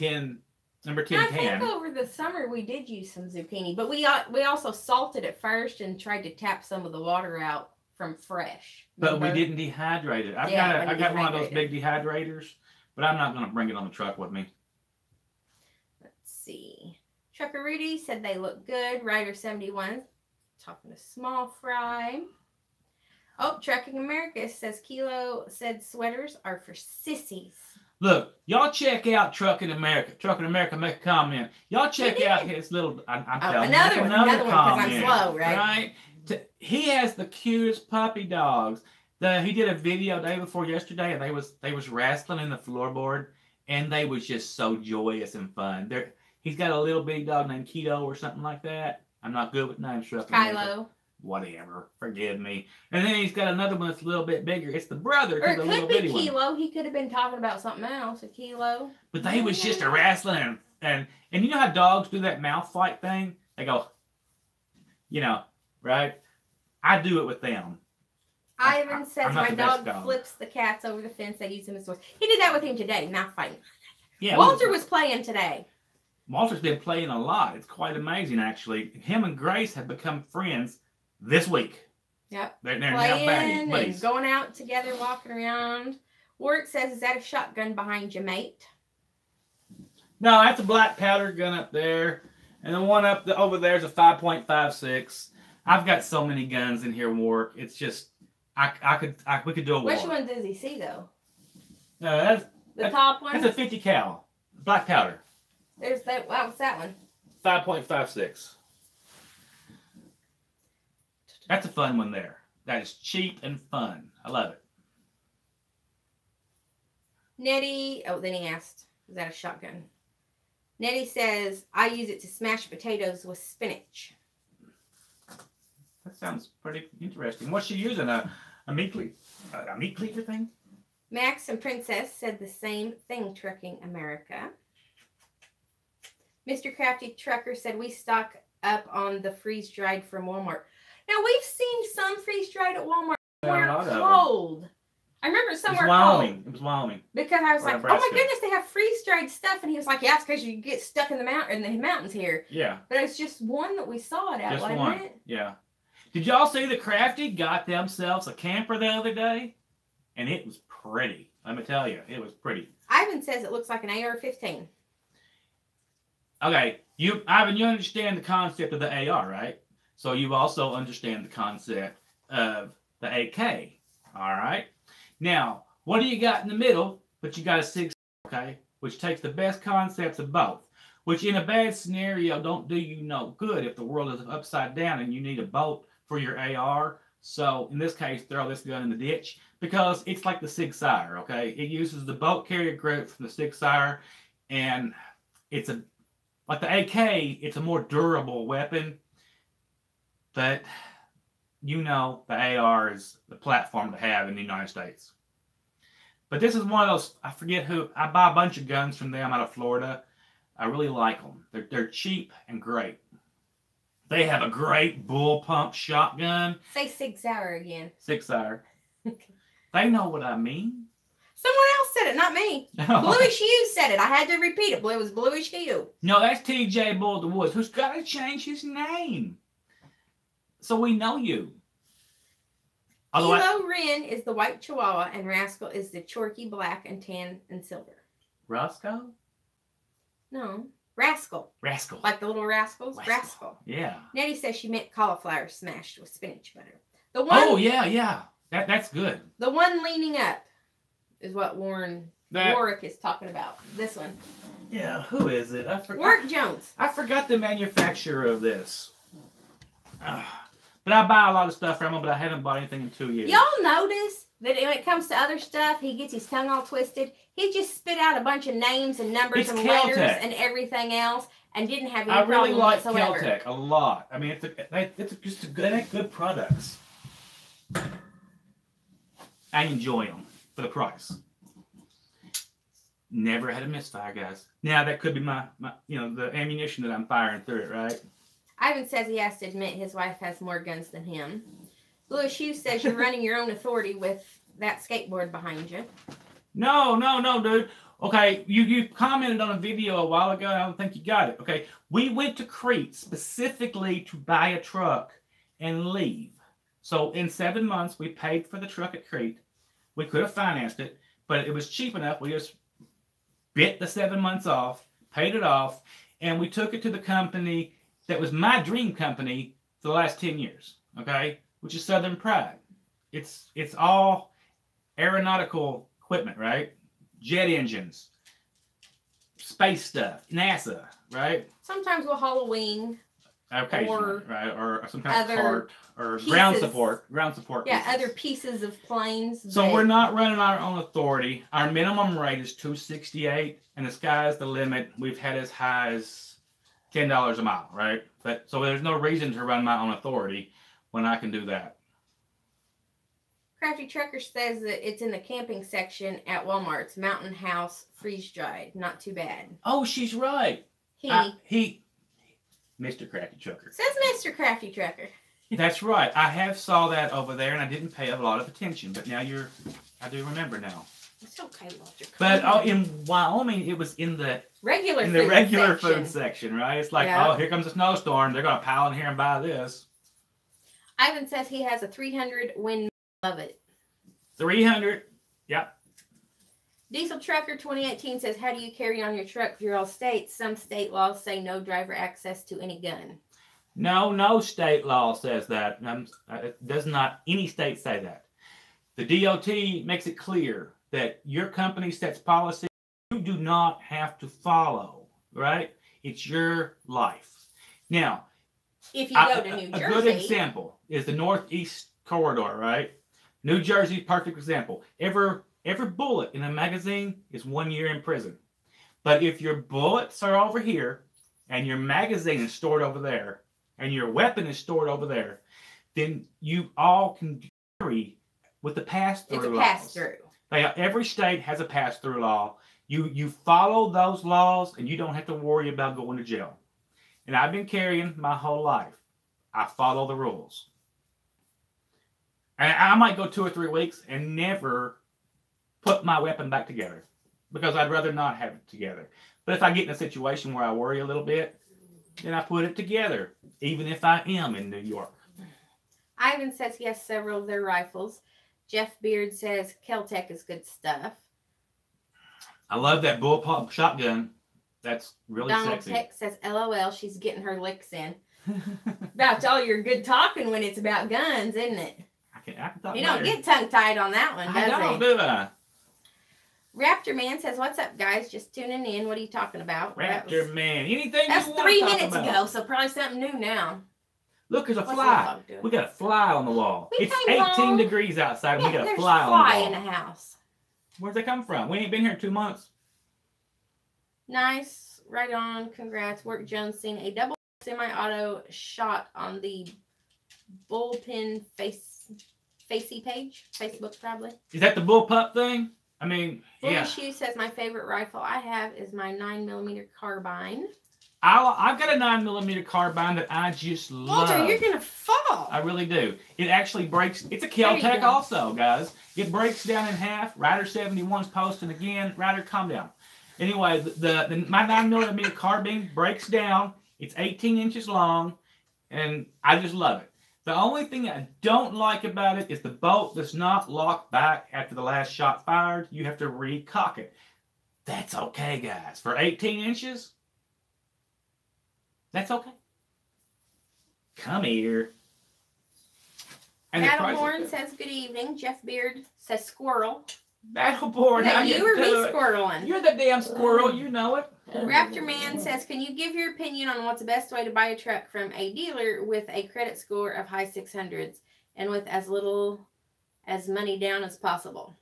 number 10 can. I think over the summer we did use some zucchini, but we also salted it first and tried to tap some of the water out from fresh. But we didn't dehydrate it. I got one of those big dehydrators, but I'm not going to bring it on the truck with me. Let's see. Trucker Rudy said they look good. Rider 71 talking to Small Fry. Oh, Trucking America says Kilo said sweaters are for sissies. Look, y'all check out Trucking America. Trucking America, make a comment. Y'all check out his little. I'm telling another you, one because I'm slow, right? Right. He has the cutest puppy dogs. He did a video day before yesterday, and they was wrestling in the floorboard, and they was just so joyous and fun. He's got a little bitty dog named Keto or something like that. I'm not good with names. Kylo. Whatever. Forgive me. And then he's got another one that's a little bit bigger. It's the brother or to the it little could be bitty Kilo. one. He could have been talking about something else. A Kilo. But they was just a wrestling, and you know how dogs do that mouth fight thing? They go, right? I do it with them. Ivan says my dog flips the cats over the fence. They use him as swords. He did that with him today, mouth fighting. Yeah. Walter was playing today. Walter's been playing a lot. It's quite amazing, actually. Him and Grace have become friends this week. Yep. They're now playing buddies. And going out together, walking around. Warwick says, is that a shotgun behind you, mate? No, that's a black powder gun up there. And the one over there is a 5.56. I've got so many guns in here, Warwick. It's just, we could do a war. Which one does he see, though? That's the top one? That's a 50 cal. Black powder. There's that. What's that one? 5.56. That's a fun one there. That is cheap and fun. I love it. Nettie, then he asked, is that a shotgun? Nettie says, I use it to smash potatoes with spinach. That sounds pretty interesting. What's she using? A meat cleaver thing? Max and Princess said the same thing, Trucking America. Mr. Crafty Trucker said, we stock up on the freeze-dried from Walmart. Now, we've seen some freeze-dried at Walmart. Cold. I remember somewhere cold. It was Wyoming. Because I was like, Nebraska. Oh my goodness, they have freeze-dried stuff. And he was like, yeah, it's because you get stuck in the mountains here. Yeah. But it's just one that we saw it at, wasn't it? Yeah. Did y'all see the Crafty got themselves a camper the other day? And it was pretty. Let me tell you, it was pretty. Ivan says it looks like an AR-15. Okay, Ivan, you understand the concept of the AR, right? So you also understand the concept of the AK, all right? Now, what do you got in the middle? But you got a 6, okay? Which takes the best concepts of both. Which in a bad scenario don't do you no good if the world is upside down and you need a bolt for your AR. So in this case, throw this gun in the ditch because it's like the Sig Sauer, okay? It uses the bolt carrier grip from the Sig Sauer, and it's like the AK, it's a more durable weapon, but the AR is the platform to have in the United States. But this is one of those, I forget who, I buy a bunch of guns from them out of Florida. I really like them. They're cheap and great. They have a great bull pump shotgun. Say Sig Sauer again. Sig Sauer. They know what I mean. Someone else said it, not me. Bluish Hue said it. I had to repeat it. It was Bluish Hue. No, that's TJ Bull of the Woods, who's got to change his name. So we know you. Kilo Ren is the white Chihuahua, and Rascal is the Chorky black and tan and silver. Roscoe? No. Rascal. Rascal. Like the little rascals? Rascal. Yeah. Nettie says she meant cauliflower smashed with spinach butter. The one. Oh, yeah. That's good. The one leaning up is what Warren Warwick is talking about. This one. Yeah, who is it? Warwick Jones. I forgot the manufacturer of this. But I buy a lot of stuff from him, but I haven't bought anything in 2 years. Y'all notice that when it comes to other stuff, he gets his tongue all twisted. He just spit out a bunch of names and numbers and letters and everything else, and didn't have any problem whatsoever. I really like whatsoever. Caltech a lot. I mean, it's just a good products. I enjoy them for the price. Never had a misfire, guys. Now that could be my the ammunition that I'm firing through it, right? Ivan says he has to admit his wife has more guns than him. Louis Hughes says you're running your own authority with that skateboard behind you. No, dude. Okay, you commented on a video a while ago. I don't think you got it. Okay, we went to Crete specifically to buy a truck and leave. So in 7 months, we paid for the truck at Crete. We could have financed it, but it was cheap enough. We just bit the 7 months off, paid it off, and we took it to the company that was my dream company for the last 10 years, okay, which is Southern Pride. It's all aeronautical equipment, right? Jet engines, space stuff, NASA, right? Sometimes we'll haul a wing. Occasionally, right? Or some kind of cart or pieces. ground support. Yeah, pieces. other pieces of planes. So we're not running our own authority. Our minimum rate is $268, and the sky's the limit. We've had as high as $10 a mile, right? But so there's no reason to run my own authority when I can do that. Crafty Trucker says that it's in the camping section at Walmart's Mountain House freeze dried. Not too bad. Oh, she's right. He Mr. Crafty Trucker. says Mr. Crafty Trucker. That's right. I have saw that over there, and I didn't pay a lot of attention. But now I do remember now. It's okay, Walter. But in Wyoming, it was in the regular food section, right? It's like, oh, here comes a snowstorm. They're gonna pile in here and buy this. Ivan says he has a 300 win. Love it. 300. Yep. Diesel Trucker 2018 says, how do you carry on your truck through all states? Some state laws say no driver access to any gun. No state law says that. Does not any state say that. The DOT makes it clear that your company sets policy you do not have to follow, right? It's your life. Now, if you go to New Jersey. A good example is the Northeast Corridor, right? New Jersey, perfect example. Every bullet in a magazine is 1 year in prison. But if your bullets are over here, and your magazine is stored over there, and your weapon is stored over there, then you all can carry with the pass-through laws. It's a pass-through. Every state has a pass-through law. You follow those laws, and you don't have to worry about going to jail. And I've been carrying my whole life. I follow the rules. And I might go 2 or 3 weeks and never put my weapon back together because I'd rather not have it together. But if I get in a situation where I worry a little bit, then I put it together, even if I am in New York. Ivan says he has several of their rifles. Jeff Beard says Caltech is good stuff. I love that bullpup shotgun. That's really sexy. Donald Peck says, LOL, she's getting her licks in. About all your good talking when it's about guns, isn't it? I can talk You don't get tongue-tied on that one, do I? Raptor Man says, what's up, guys? Just tuning in. What are you talking about? Raptor Man. Anything that's you want 3 to talk minutes about. ago, so probably something new now. Look, there's a fly. We got a fly on the wall. It's 18 degrees outside, and we got a fly on the wall. There's a fly in the house. Where's they come from? We ain't been here 2 months. Nice. Right on. Congrats. Work Jones seen a double semi-auto shot on the bullpen facey page. Facebook, probably. Is that the bullpup thing? I mean, yeah. Shoe says, my favorite rifle I have is my 9mm carbine. I've got a 9mm carbine that I just love. Walter, you're going to fall. I really do. It actually breaks. It's a Caltech also, guys. It breaks down in half. Rider 71's posting again. Rider, calm down. Anyway, my 9mm carbine breaks down. It's 18 inches long, and I just love it. The only thing I don't like about it is the bolt does not lock back after the last shot fired. You have to recock it. That's okay, guys. For 18 inches, that's okay. Come here. And Adam Horn says, good evening. Jeff Beard says, squirrel. Battle board. No, how you were me do it. squirreling. You're the damn squirrel. You know it. Raptor Man says, can you give your opinion on what's the best way to buy a truck from a dealer with a credit score of high 600s and with as little as money down as possible?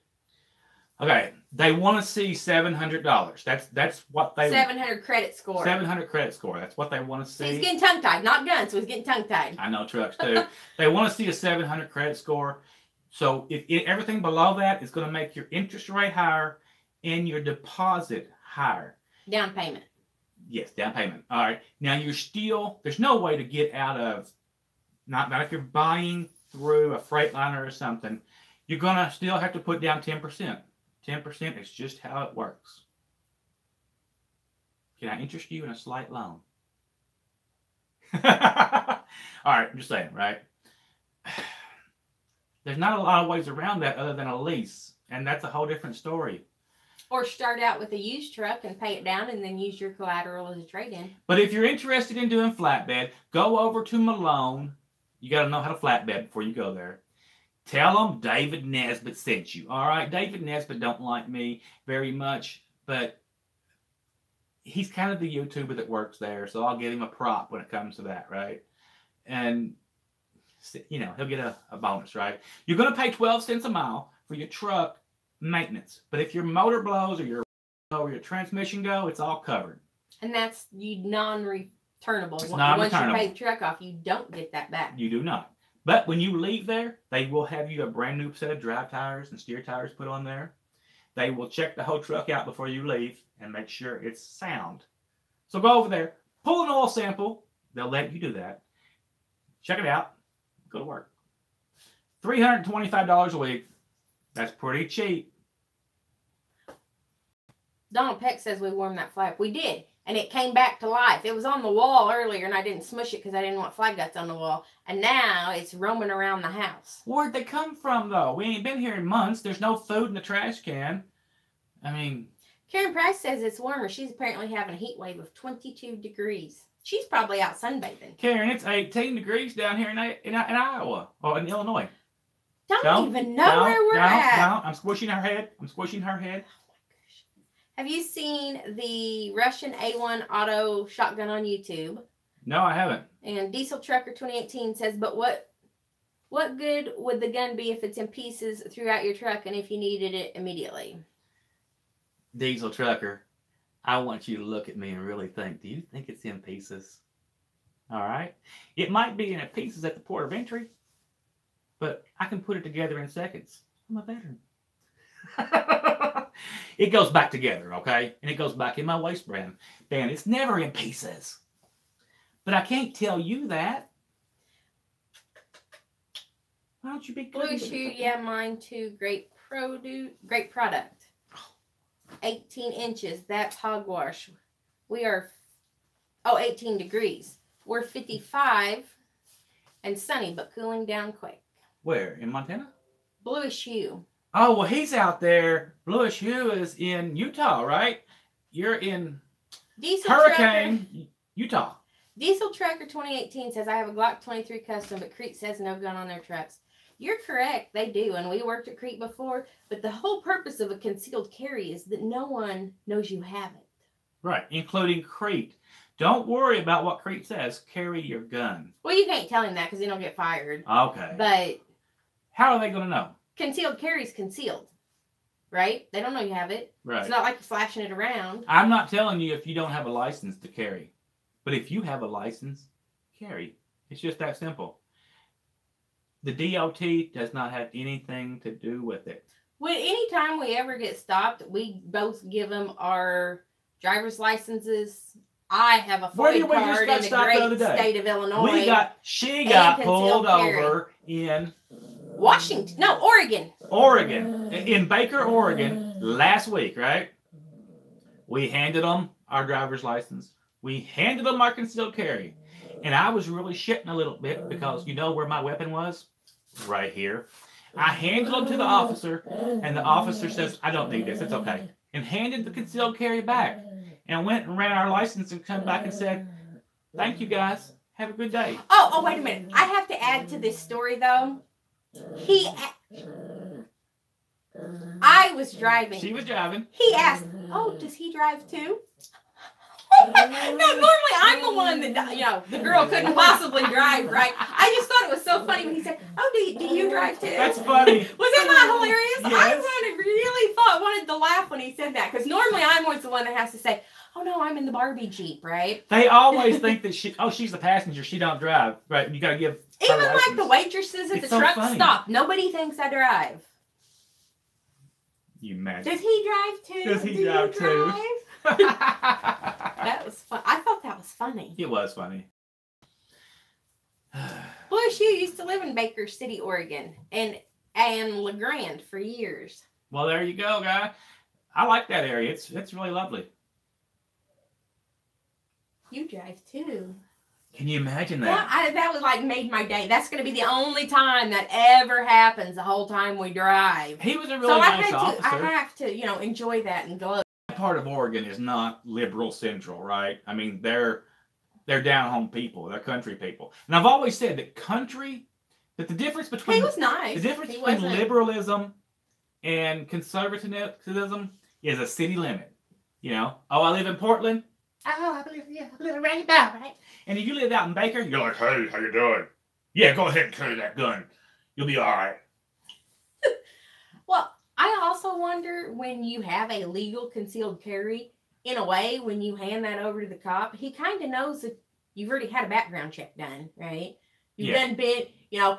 Okay, they want to see $700. That's what they 700 credit score. 700 credit score. That's what they want to see. So he's getting tongue tied, not guns. So he's getting tongue tied. I know trucks too. They want to see a 700 credit score. So if everything below that is going to make your interest rate higher and your deposit higher. Down payment. Yes, down payment. All right. Now there's no way to get out of, not if you're buying through a Freightliner or something, you're going to still have to put down 10%. 10% is just how it works. Can I interest you in a slight loan? All right, I'm just saying, right? There's not a lot of ways around that other than a lease, and that's a whole different story. Or start out with a used truck and pay it down and then use your collateral as a trade-in. But if you're interested in doing flatbed, go over to Malone. You got to know how to flatbed before you go there. Tell them David Nesbitt sent you. All right, David Nesbitt don't like me very much, but he's kind of the YouTuber that works there, so I'll give him a prop when it comes to that, right? And, you know, he'll get a bonus, right? You're going to pay 12 cents a mile for your truck maintenance, but if your motor blows or your transmission go, it's all covered. And that's non-returnable. It's non-returnable. Once you pay the truck off, you don't get that back. You do not. But when you leave there, they will have you a brand new set of drive tires and steer tires put on there. They will check the whole truck out before you leave and make sure it's sound. So go over there, pull an oil sample. They'll let you do that. Check it out. Go to work. $325 a week. That's pretty cheap. Donald Peck says we warmed that flag. We did. And it came back to life. It was on the wall earlier, and I didn't smush it because I didn't want fly guts on the wall. And now it's roaming around the house. Where'd they come from, though? We ain't been here in months. There's no food in the trash can. I mean... Karen Price says it's warmer. She's apparently having a heat wave of 22 degrees. She's probably out sunbathing. Karen, it's 18 degrees down here in Iowa. Or in Illinois. Don't even know where we're at. I'm squishing her head. I'm squishing her head. Have you seen the Russian A1 auto shotgun on YouTube? No, I haven't. And Diesel Trucker 2018 says, but what good would the gun be if it's in pieces throughout your truck and if you needed it immediately? Diesel Trucker, I want you to look at me and really think, do you think it's in pieces? All right. It might be in pieces at the port of entry, but I can put it together in seconds. I'm a veteran. It goes back together, okay? And it goes back in my waistband. Man, it's never in pieces. But I can't tell you that. Why don't you be good? Blue shoe, yeah, mine too. Great product. 18 inches. That's hogwash. We are, 18 degrees. We're 55 and sunny, but cooling down quick. Where? In Montana? Bluish hue. Oh, well, he's out there. Bluish hue is in Utah, right? You're in Hurricane, Utah. Diesel Trucker 2018 says, I have a Glock 23 custom, but Crete says no gun on their trucks. You're correct. They do. And we worked at Crete before. But the whole purpose of a concealed carry is that no one knows you have it. Right, including Crete. Don't worry about what Crete says. Carry your gun. Well, you can't tell him that because then he'll get fired. Okay. But how are they going to know? Concealed carry is concealed. Right? They don't know you have it. Right. It's not like you're flashing it around. I'm not telling you if you don't have a license to carry. But if you have a license, carry. It's just that simple. The DOT does not have anything to do with it. Well, anytime we ever get stopped, we both give them our driver's licenses. I have a FOIA card in the great state of Illinois. She got pulled over in Washington. No, Oregon. Oregon. In Baker, Oregon, last week, right? We handed them our driver's license. We handed them our concealed carry. And I was really shitting a little bit because you know where my weapon was? Right here. I handed them to the officer, and the officer says, I don't need this. It's okay. And handed the concealed carry back. And went and ran our license and come back and said, thank you, guys. Have a good day. Oh, wait a minute. I have to add to this story, though. I was was driving. She was driving. He asked, "Oh, does he drive too?" No, normally I'm the one that, you know, the girl couldn't possibly drive, right? I just thought it was so funny when he said, "Oh, do you drive too?" That's funny. Was that not hilarious? Yes. I wanted to laugh when he said that, because normally I'm always the one that has to say, "Oh no, I'm in the Barbie Jeep," right? They always think that she's the passenger, she don't drive, right? You got to give her Even like license. the waitresses at It's the so truck funny. stop. Nobody thinks I drive. You imagine. Does he drive too? Does he Do you drive too? That was fun. I thought that was funny. It was funny. Blue Shoe used to live in Baker City, Oregon, and LeGrand for years. Well, there you go, guy. I like that area. It's really lovely. You drive too. Can you imagine that? That was like made my day. That's going to be the only time that ever happens. The whole time we drive. He was a really So nice officer. I have to, you know, enjoy that and go. That part of Oregon is not liberal central, right? I mean, they're down home people. They're country people. And I've always said that the difference between He was nice. the difference He between wasn't- liberalism and conservatism is a city limit. You know, oh, I live in Portland. Oh, I live right about, right? And if you live out in Baker, you're like, hey, how you doing? Yeah, go ahead and carry that gun. You'll be all right. Well, I also wonder, when you have a legal concealed carry, in a way, when you hand that over to the cop, he kind of knows that you've already had a background check done, right? You've done been, you know,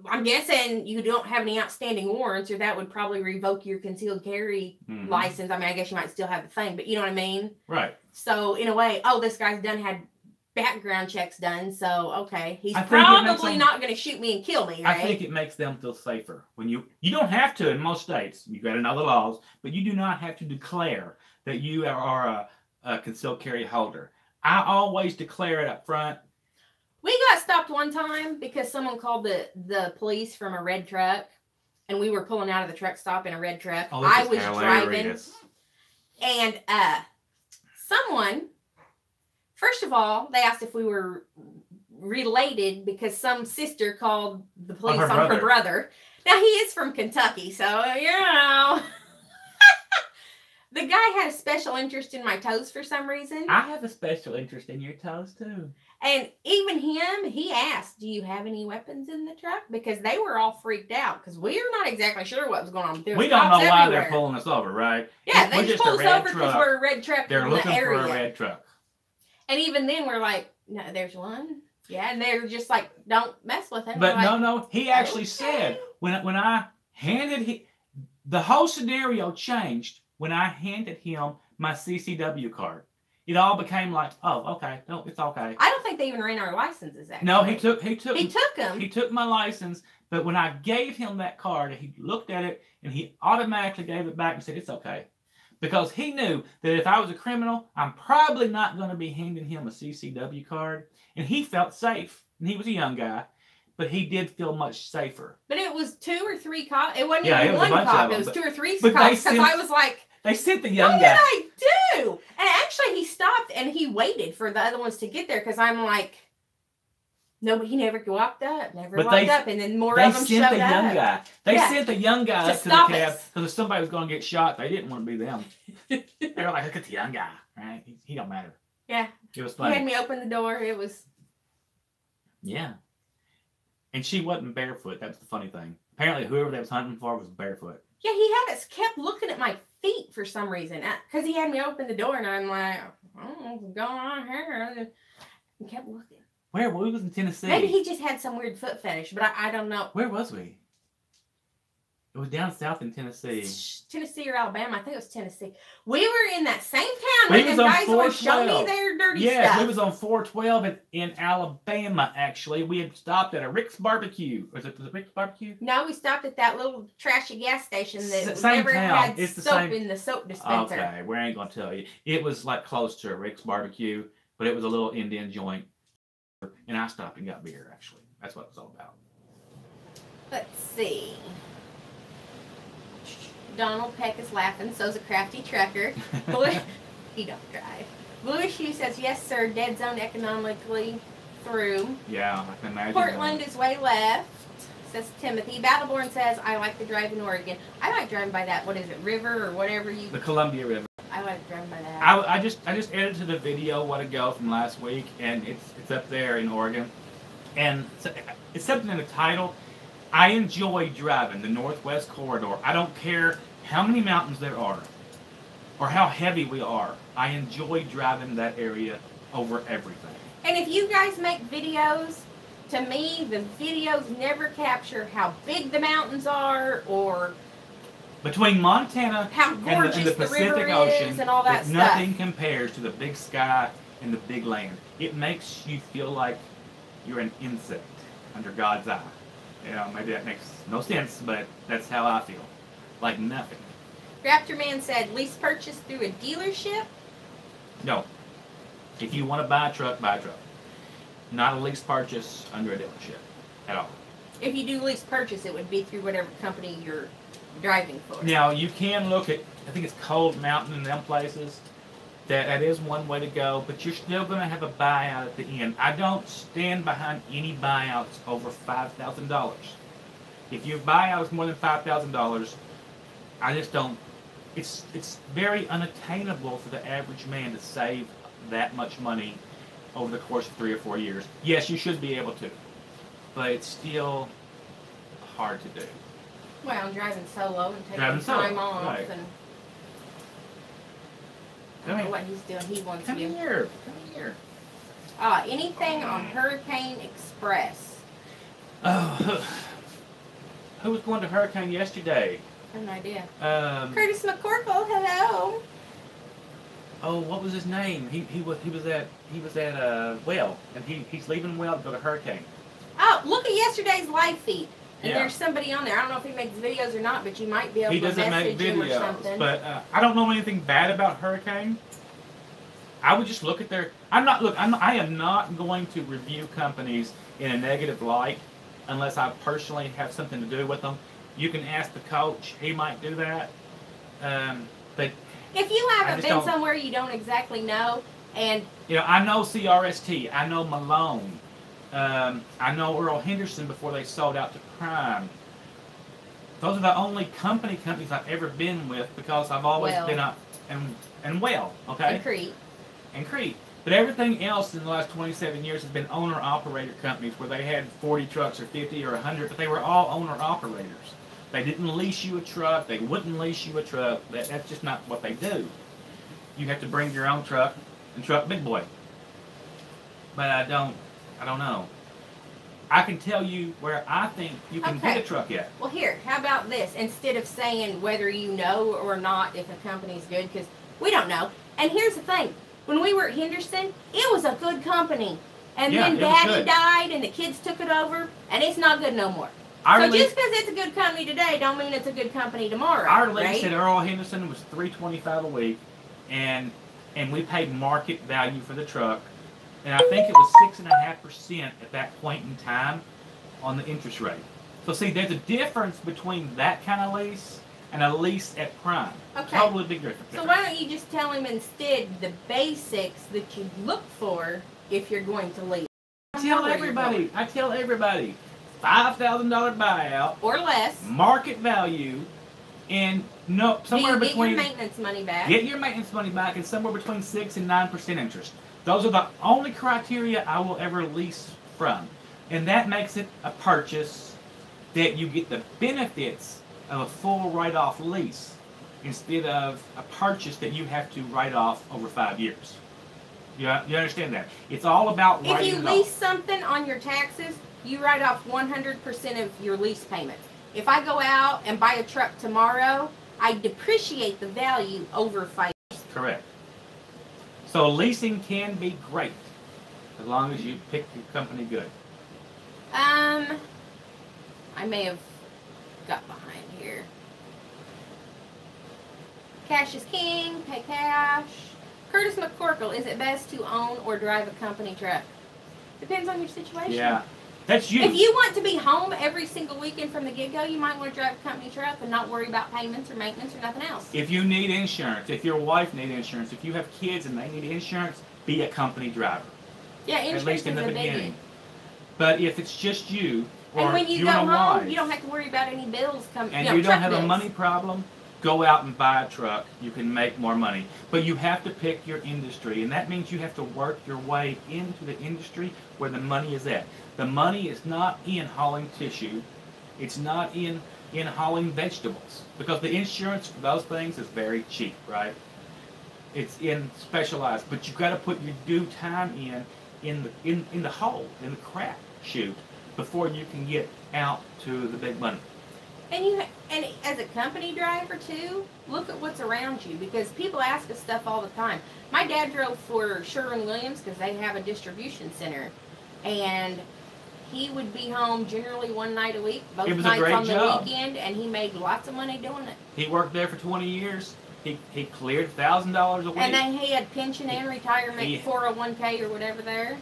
I'm guessing you don't have any outstanding warrants, or that would probably revoke your concealed carry license. I mean, I guess you might still have the thing, but you know what I mean? Right. So, in a way, oh, this guy's had background checks done, so, okay. He's I think it makes probably them- not going to shoot me and kill me, right? I think it makes them feel safer. When you don't have to in most states. You've got to know the laws, but you do not have to declare that you are a concealed carry holder. I always declare it up front. We got stopped one time because someone called the police from a red truck, and we were pulling out of the truck stop in a red truck. Oh, this I is was driving, hilarious. and someone, first of all, they asked if we were related because some sister called the police her on her brother. brother. Now, he is from Kentucky, so, you know. The guy had a special interest in my toes for some reason. I have a special interest in your toes, too. And even him, he asked, "Do you have any weapons in the truck?" Because they were all freaked out, because we are not exactly sure what was going on. There was We don't know cops why everywhere. they're pulling us over, right? Yeah, We're they just just a pulled us red over because truck. we're a red truck They're in looking the area. for a red truck. And even then, we're like, "No, there's one." Yeah, and they're just like, "Don't mess with him." But We're like, no, he actually "Okay." said, when I handed him, the whole scenario changed when I handed him my CCW card. It all became like, oh, okay, no, it's okay. I don't think they even ran our licenses. Actually. No, he took them. He took my license, but when I gave him that card, he looked at it and he automatically gave it back and said, it's okay. Because he knew that if I was a criminal, I'm probably not going to be handing him a CCW card. And he felt safe. And he was a young guy, but he did feel much safer. But it was 2 or 3 cops. It wasn't Yeah, even it was a one bunch of cop. them, It was but- 2 or 3 but they cops. Because sent- I was like, They sent the young what guy. did I do? And actually, he stopped and he waited for the other ones to get there, because I'm like, no, but he never walked up, and then more They of them sent showed the young up. guy. They Yeah. sent the young guy To up to the stop cab us. because if somebody was going to get shot, they didn't want to be them. They were like, look at the young guy, right? He don't matter. Yeah. It was He had funny. me open the door. It was, Yeah. And she wasn't barefoot. That was the funny thing. Apparently, whoever they was hunting for was barefoot. yeah, he had us kept looking at my feet for some reason, because he had me open the door, and I'm like, I don't know what's going on here. And kept looking. Where? Well, we was in Tennessee. Maybe he just had some weird foot fetish, but I don't know. Where was we? It was down south in Tennessee. Tennessee or Alabama. I think it was Tennessee. We were in that same town We where was the on guys always show me 412. their dirty Yes, stuff. we was on 412 in Alabama, actually. We had stopped at a Rick's Barbecue. Was it Rick's Barbecue? No, we stopped at that little trashy gas station that Same never town. had It's the soap same- in the soap dispenser. Okay, we ain't gonna tell you. It was like close to a Rick's Barbecue, but it was a little Indian joint. And I stopped and got beer, actually. That's what it was all about. Let's see. Donald Peck is laughing, so's a crafty trucker. He don't drive. Blue Shoe says, yes, sir, dead zone economically through. Yeah, I can imagine. Portland is way left. Says Timothy. Battleborn says, I like to drive in Oregon. I like driving by that, what is it, river or whatever you... The Columbia River. I like driving by that. I just edited the video a while ago from last week, and it's up there in Oregon. And it's something in the title. I enjoy driving the Northwest Corridor. I don't care how many mountains there are or how heavy we are. I enjoy driving that area over everything. And if you guys make videos, to me, the videos never capture how big the mountains are or between Montana how gorgeous and the river Pacific Ocean, and all that stuff. Nothing compares to the big sky and the big land. It makes you feel like you're an insect under God's eye. You know, maybe that makes no sense, but that's how I feel. Like nothing. Raptor Man said, lease purchase through a dealership? No. If you want to buy a truck, buy a truck. Not a lease purchase under a dealership at all. If you do lease purchase, it would be through whatever company you're driving for. Now, you can look at, I think it's Cold Mountain and them places. That is one way to go, but you're still going to have a buyout at the end. I don't stand behind any buyouts over $5,000. If your buyout is more than $5,000, I just don't. It's very unattainable for the average man to save that much money over the course of 3 or 4 years. Yes, you should be able to, but it's still hard to do. Well, I'm driving solo and taking Driving time solo, off right. and I don't know what he's doing. He wants Come to. here. Come here. Anything on Hurricane Express? Oh, who was going to Hurricane yesterday? I have no idea. Curtis. Curtis McCorkle, hello. Oh, what was his name? He was at Well, and he's leaving Well to go to Hurricane. Oh, look at yesterday's live feed. And Yeah. there's somebody on there. I don't know if he makes videos or not, but you might be able He to doesn't make message him or videos, something. but I don't know anything bad about Hurricane. I would just look at their. I am not going to review companies in a negative light unless I personally have something to do with them. You can ask the coach; he might do that. But if you haven't just been don't- somewhere you don't exactly know, and you know, I know CRST, I know Malone, I know Earl Henderson before they sold out to Prime. Those are the only companies I've ever been with because I've always Well. been up and Well, okay? and Crete. And Crete. But everything else in the last 27 years has been owner-operator companies where they had 40 trucks or 50 or 100, but they were all owner-operators. They didn't lease you a truck. They wouldn't lease you a truck. That's just not what they do. You have to bring your own truck and truck big boy. But I don't know. I can tell you where I think you can Okay. get a truck at. Well, here, how about this? Instead of saying whether you know or not if a company's good, because we don't know. And here's the thing. When we were at Henderson, it was a good company. And Yeah, then it was Daddy good. died and the kids took it over, and it's not good no more. Our So lease- just because it's a good company today don't mean it's a good company tomorrow. Our lease right? at Earl Henderson was $325 a week, and we paid market value for the truck, and I think it was 6.5% at that point in time on the interest rate. So see, there's a difference between that kind of lease and a lease at Prime. Okay. Totally big difference. So why don't you just tell him instead the basics that you look for if you're going to lease? I tell everybody, $5,000 buyout, Or less. market value, and somewhere Get between your maintenance money back. get your maintenance money back, and somewhere between 6 and 9% interest. Those are the only criteria I will ever lease from, and that makes it a purchase that you get the benefits of a full write-off lease instead of a purchase that you have to write off over 5 years. You understand that? It's all about If writing you it lease off. something on your taxes, you write off 100% of your lease payments. If I go out and buy a truck tomorrow, I depreciate the value over 5 years. Correct. So leasing can be great as long as you pick your company good. I may have got behind here. Cash is king, pay cash. Curtis McCorkle, is it best to own or drive a company truck? Depends on your situation. Yeah, that's you. If you want to be home every single weekend from the get-go, you might want to drive a company truck and not worry about payments or maintenance or nothing else. If you need insurance, if your wife needs insurance, if you have kids and they need insurance, be a company driver. Yeah, insurance At least in is the a biggie. beginning. But if it's just you, And when you go home, wise, you don't have to worry about any bills coming. and you know, you don't have bills. a money problem, go out and buy a truck. You can make more money. But you have to pick your industry, and that means you have to work your way into the industry where the money is at. The money is not in hauling tissue. It's not in hauling vegetables, because the insurance for those things is very cheap, right? It's in specialized, but you've got to put your due time in the hole, in the crap chute, before you can get out to the big money. And as a company driver too, look at what's around you, because people ask us stuff all the time. My dad drove for Sherwin-Williams because they have a distribution center, and he would be home generally one night a week, both nights on the weekend, and he made lots of money doing it. He worked there for 20 years. He cleared $1,000 a week. And then he had pension and retirement, 401k or whatever there.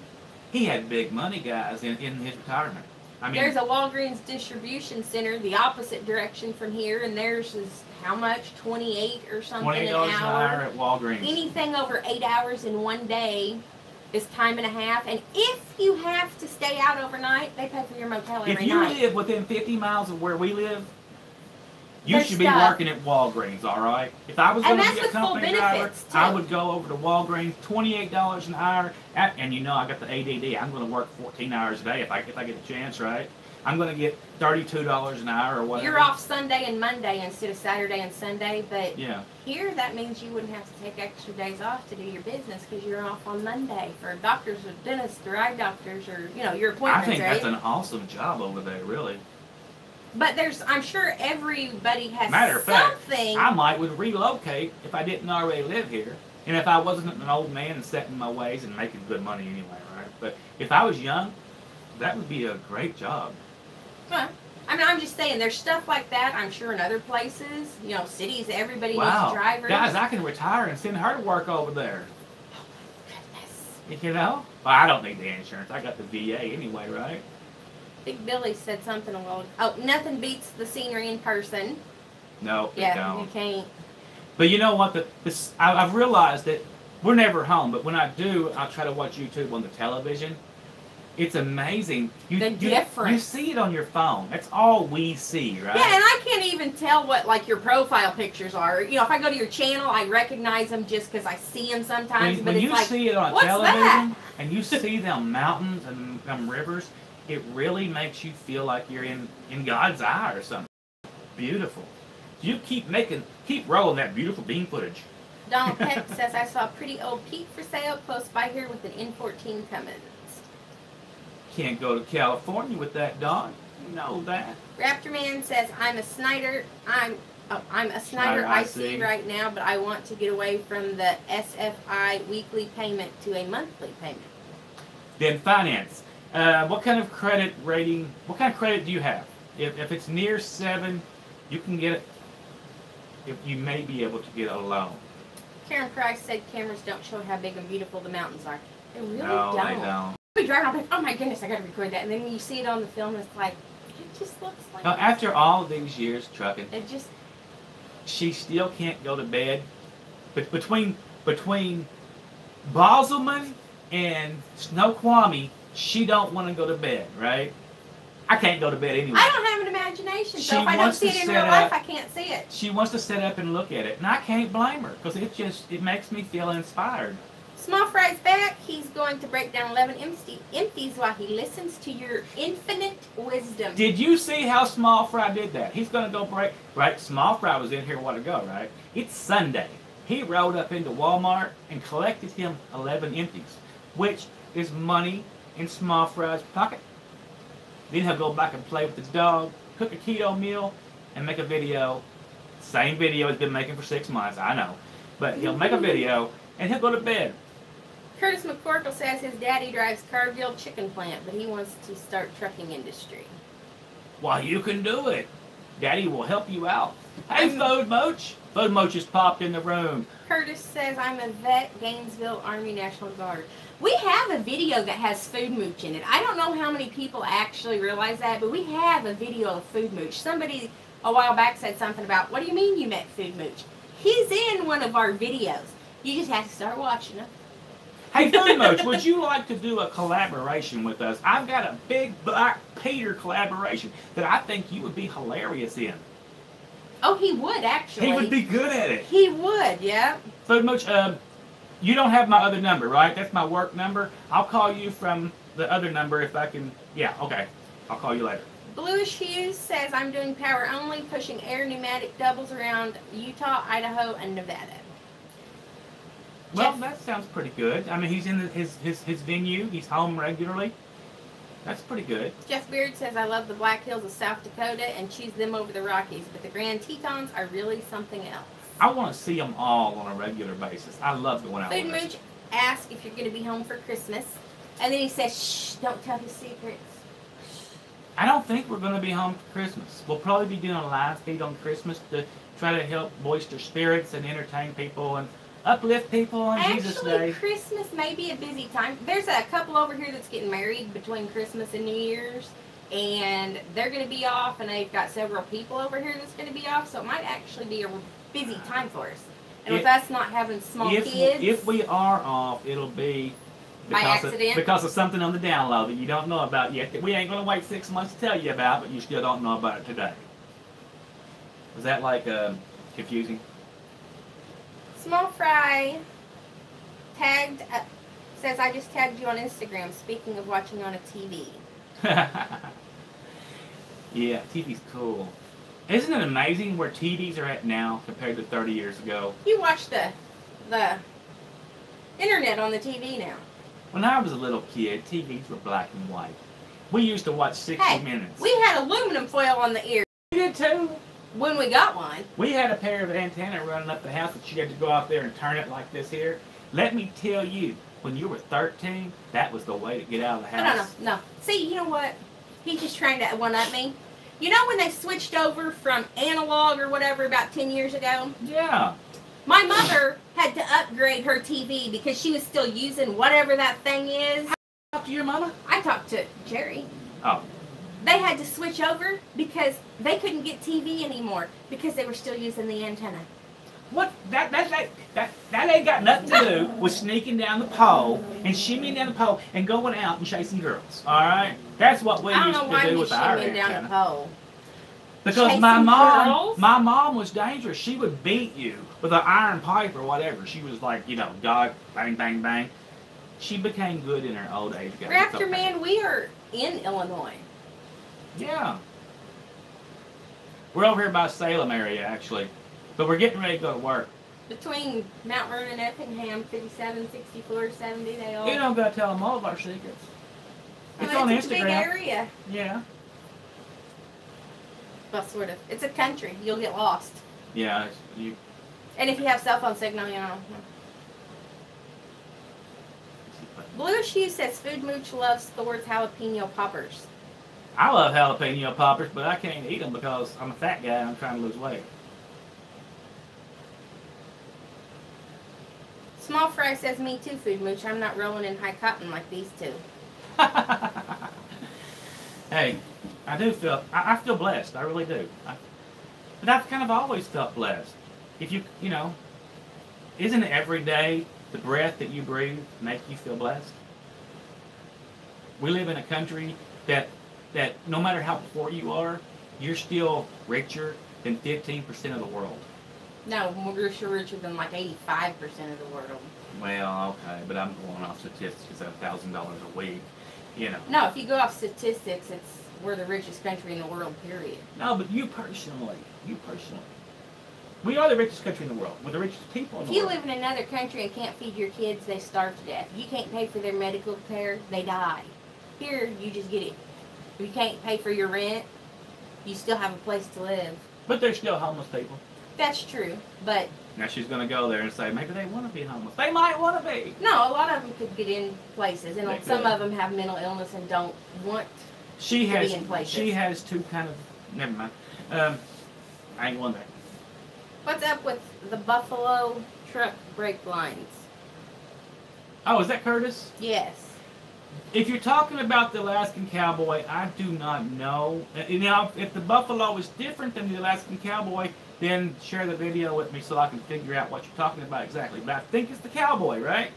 He had big money, guys, in his retirement. I mean, there's a Walgreens distribution center the opposite direction from here, and theirs is how much? 28 or something an hour. $28 an hour at Walgreens. Anything over 8 hours in one day is time and a half, and if you have to stay out overnight, they pay for your motel every night. If you live within 50 miles of where we live, you There's should be stuff. working at Walgreens, all right? If I was going to that's be a with full company driver, benefits, too. I would go over to Walgreens, $28 an hour, and you know I got the ADD. I'm going to work 14 hours a day if I get a chance, right? I'm going to get $32 an hour or whatever. You're off Sunday and Monday instead of Saturday and Sunday, but yeah. Here that means you wouldn't have to take extra days off to do your business because you're off on Monday for doctors or dentists or eye doctors or, you know, your appointments, I think right? that's an awesome job over there, really. But I'm sure everybody has Matter of fact, something. I would relocate if I didn't already live here. And if I wasn't an old man and set in my ways and making good money anyway, right? But if I was young, that would be a great job. Huh. I mean, I'm just saying, there's stuff like that, I'm sure, in other places. You know, cities, everybody needs drivers. Guys, I can retire and send her to work over there. Oh, goodness. You know? Well, I don't need the insurance. I got the VA anyway, right? Big Billy said something a while ago. Oh, nothing beats the scenery in person. No, Yeah, don't. you can't. But you know what? I've realized that we're never home, but when I do, I'll try to watch YouTube on the television. It's amazing. The difference. You see it on your phone. That's all we see, right? Yeah, and I can't even tell what, like, your profile pictures are. You know, if I go to your channel, I recognize them just because I see them sometimes. When you see it on what's television that? and you see them mountains and them rivers, it really makes you feel like you're in God's eye or something. Beautiful. You keep rolling that beautiful bean footage. Donald Peck says, I saw a pretty old Pete for sale close by here with an N14 Cummins. Can't go to California with that, Don. You know that. Raptor Man says, I'm a Snyder Snyder IC right now, but I want to get away from the SFI weekly payment to a monthly payment. Then finance. What kind of credit rating? What kind of credit do you have? If it's near 7, you can get it. If you may be able to get a loan. Karen Price said cameras don't show how big and beautiful the mountains are. They really No, don't. they don't. I'll be driving, I'll be like, oh my goodness, I gotta record that. And then when you see it on the film, it's like, it just looks like... Now, after all these years trucking, It just... she still can't go to bed. But between Baselman and Snoqualmie, she don't want to go to bed, right? I can't go to bed anyway. I don't have an imagination, so if I don't see it in real life, I can't see it. She wants to sit up and look at it, and I can't blame her, because it makes me feel inspired. Small Fry's back. He's going to break down 11 empties while he listens to your infinite wisdom. Did you see how Small Fry did that? He's going to go break, right? Small Fry was in here a while ago, right? It's Sunday. He rode up into Walmart and collected him 11 empties, which is money in Small Fry's pocket. Then he'll go back and play with his dog, cook a keto meal, and make a video. Same video he's been making for 6 months, I know. But he'll make a video, and he'll go to bed. Curtis McCorkle says his daddy drives Cargill chicken plant, but he wants to start trucking industry. Well, you can do it. Daddy will help you out. Hey, Food Moach. Food Moach just popped in the room. Curtis says, I'm a vet, Gainesville Army National Guard. We have a video that has Food Mooch in it. I don't know how many people actually realize that, but we have a video of Food Mooch. Somebody a while back said something about, what do you mean you met Food Mooch? He's in one of our videos. You just have to start watching them. Hey, Food Mooch, would you like to do a collaboration with us? I've got a big Black Peter collaboration that I think you would be hilarious in. Oh, he would actually. He would be good at it. He would, yeah. Food Mooch, you don't have my other number, right? That's my work number. I'll call you from the other number if I can. Yeah, okay. I'll call you later. Bluish Hughes says, I'm doing power only, pushing air pneumatic doubles around Utah, Idaho, and Nevada. Well, Jeff, that sounds pretty good. I mean, he's in his venue. He's home regularly. That's pretty good. Jeff Beard says, I love the Black Hills of South Dakota and choose them over the Rockies, but the Grand Tetons are really something else. I want to see them all on a regular basis. I love going out Food with Mooch asks if you're going to be home for Christmas, and then he says, shh, don't tell his secrets. I don't think we're going to be home for Christmas. We'll probably be doing a live feed on Christmas to try to help bolster spirits and entertain people and uplift people on Jesus Day. Actually, Christmas may be a busy time. There's a couple over here that's getting married between Christmas and New Year's, and they're going to be off, and they've got several people over here that's going to be off, so it might actually be a busy time for us. And with us not having small kids... If we are off, it'll be by accident. Because of something on the down low that you don't know about yet, that we ain't going to wait 6 months to tell you about, but you still don't know about it today. Was that, like, confusing? Small Fry tagged, says, I just tagged you on Instagram, speaking of watching on a TV. Yeah, TV's cool. Isn't it amazing where TVs are at now compared to 30 years ago? You watch the internet on the TV now. When I was a little kid, TVs were black and white. We used to watch 60 Minutes. We had aluminum foil on the ear. We did too. When we got one. We had a pair of antenna running up the house that you had to go out there and turn it like this here. Let me tell you, when you were 13, that was the way to get out of the house. No. See, you know what? He's just trying to one-up me. You know when they switched over from analog or whatever about 10 years ago? Yeah. My mother had to upgrade her TV because she was still using whatever that thing is. How did you talk to your mama? I talked to Jerry. Oh. They had to switch over because they couldn't get TV anymore because they were still using the antenna. What? That ain't got nothing to do with sneaking down the pole and shimmying down the pole and going out and chasing girls. All right? That's what we used to do with our antenna. Down the pole. Because my mom was dangerous. She would beat you with an iron pipe or whatever. She was like, you know, dog, bang, bang, bang. She became good in her old age. Raptor Man, we are in Illinois. Yeah. We're over here by Salem area, actually. But we're getting ready to go to work. Between Mount Vernon and Effingham, 57, 64, 70, they all... You don't got to tell them all of our secrets. It's well, on it's Instagram. a big area. Yeah. Well, sort of. It's a country. You'll get lost. Yeah. You. And if you have cell phone signal, you know. Blue Shoe says Food Mooch loves Thor's jalapeno poppers. I love jalapeno poppers, but I can't eat them because I'm a fat guy and I'm trying to lose weight. Small Fry says, me too, Food Mooch. I'm not rolling in high cotton like these two. Hey, I do feel, I feel blessed. I really do. But I've kind of always felt blessed. If you know, isn't every day the breath that you breathe make you feel blessed? We live in a country that no matter how poor you are, you're still richer than 15% of the world. No, we're sure richer than like 85% of the world. Well, okay, but I'm going off statistics at $1,000 a week, you know. No, if you go off statistics, we're the richest country in the world, period. No, but you personally. We are the richest country in the world. We're the richest people in the world. If you live in another country and can't feed your kids, they starve to death. If you can't pay for their medical care, they die. Here, you just get it. If you can't pay for your rent, you still have a place to live. But there's still homeless people. That's true, but... Now she's going to go there and say, maybe they want to be homeless. They might want to be. No, a lot of them could get in places, and some of them have mental illness and don't want to be in places. She has two kind of... Never mind. I ain't going there. What's up with the Buffalo truck brake lines? Oh, is that Curtis? Yes. If you're talking about the Alaskan Cowboy, I do not know. Now, if the Buffalo is different than the Alaskan Cowboy, then share the video with me so I can figure out what you're talking about exactly. But I think it's the Cowboy, right?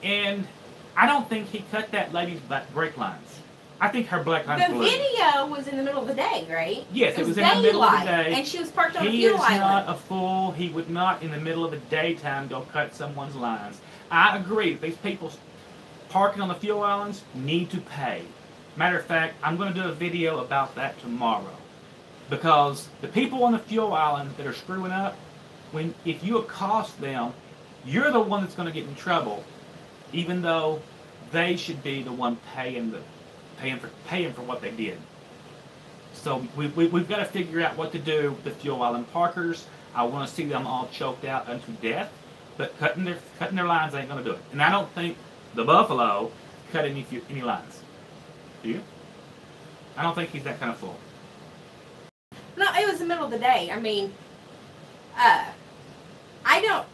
And I don't think he cut that lady's brake lines. I think her brake lines The blew. video was in the middle of the day, right? Yes, it was in the middle of the day. And she was parked on a He fuel is island. not a fool. He would not, in the middle of the daytime, go cut someone's lines. I agree. These people parking on the fuel islands need to pay. Matter of fact, I'm going to do a video about that tomorrow. Because the people on the fuel island that are screwing up, if you accost them, you're the one that's going to get in trouble, even though they should be the one paying for what they did. So we've got to figure out what to do with the fuel island parkers. I want to see them all choked out unto death, but cutting their lines ain't going to do it. And I don't think the Buffalo cut any lines. Do you? I don't think he's that kind of fool. No, it was the middle of the day. I mean, I don't.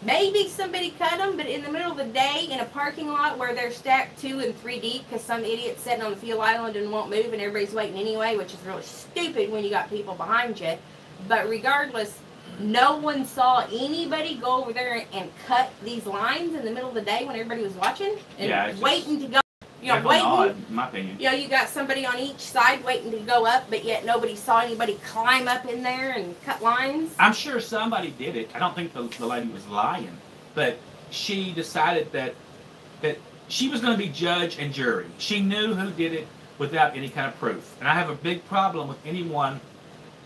Maybe somebody cut them, but in the middle of the day in a parking lot where they're stacked 2 and 3 deep because some idiot's sitting on the fuel island and won't move and everybody's waiting anyway, which is really stupid when you got people behind you. But regardless, no one saw anybody go over there and cut these lines in the middle of the day when everybody was watching and waiting to go. You know, waiting. Odd, in my opinion. You know, you got somebody on each side waiting to go up, but yet nobody saw anybody climb up in there and cut lines. I'm sure somebody did it. I don't think the lady was lying, but she decided that she was going to be judge and jury. She knew who did it without any kind of proof. And I have a big problem with anyone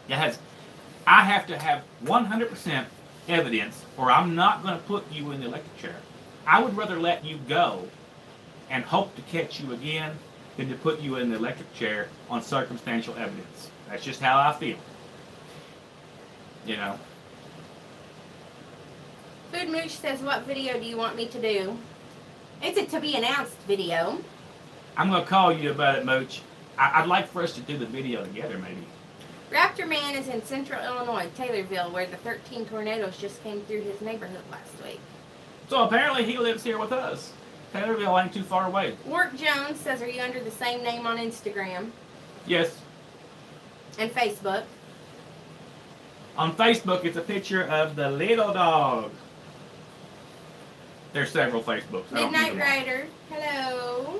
that has. I have to have 100% evidence, or I'm not going to put you in the electric chair. I would rather let you go and hope to catch you again than to put you in the electric chair on circumstantial evidence. That's just how I feel. You know. Food Mooch says, what video do you want me to do? It's a to be announced video. I'm going to call you about it, Mooch. I'd like for us to do the video together, maybe. Raptor Man is in central Illinois, Taylorville, where the 13 tornadoes just came through his neighborhood last week. So apparently he lives here with us. Taylorville ain't too far away. Work Jones says, are you under the same name on Instagram? Yes. And Facebook? On Facebook, it's a picture of the little dog. There's several Facebooks. Midnight Rider, hello.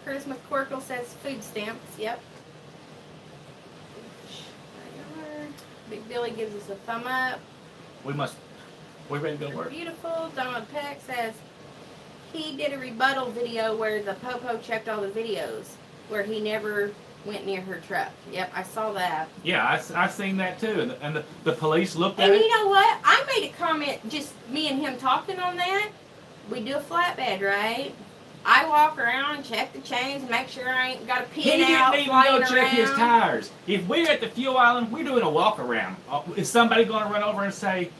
Curtis McCorkle says, food stamps, yep. Big Billy gives us a thumb up. We ready to go to work? Beautiful. Donald Peck says, he did a rebuttal video where the Popo checked all the videos where he never went near her truck. Yep, I saw that. Yeah, I seen that too. And the police looked at it. And you know what? I made a comment, just me and him talking on that. We do a flatbed, right? I walk around and check the chains and make sure I ain't got a pin out. He didn't even go check his tires. If we're at the fuel island, we're doing a walk around. Is somebody going to run over and say,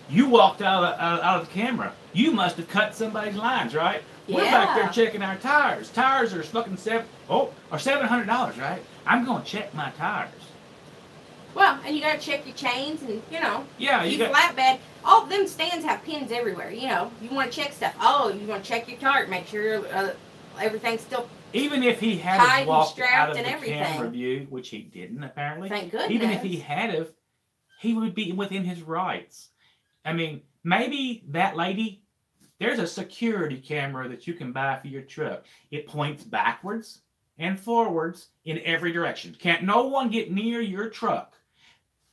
you walked out of the camera? You must have cut somebody's lines, right? Yeah. We're back there checking our tires. Tires are fucking $700, right? I'm going to check my tires. Well, and you got to check your chains and, you know. Yeah, you flatbed. All them stands have pins everywhere, you know. You want to check stuff. Oh, you want to check your tart, make sure everything's still even if he had walked out of the everything. Camera view, which he didn't apparently. Thank goodness. Even if he had, he would be within his rights. I mean, maybe that lady, there's a security camera that you can buy for your truck. It points backwards and forwards in every direction. Can't no one get near your truck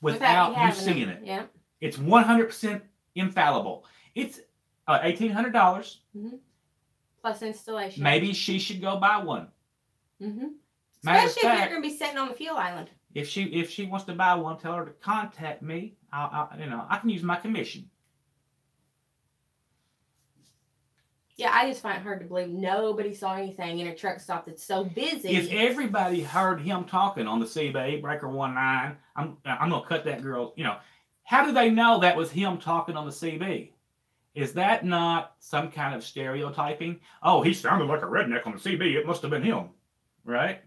without you seeing it. Yeah. It's 100% infallible. It's $1,800. Mm-hmm. Plus installation. Maybe she should go buy one. Mm-hmm. Especially if you're going to be sitting on the fuel island. If she wants to buy one, tell her to contact me. I can use my commission. Yeah, I just find it hard to believe nobody saw anything in a truck stop that's so busy. If everybody heard him talking on the CB, Breaker 19, I'm going to cut that girl, how do they know that was him talking on the CB? Is that not some kind of stereotyping? Oh, he sounded like a redneck on the CB. It must have been him, right?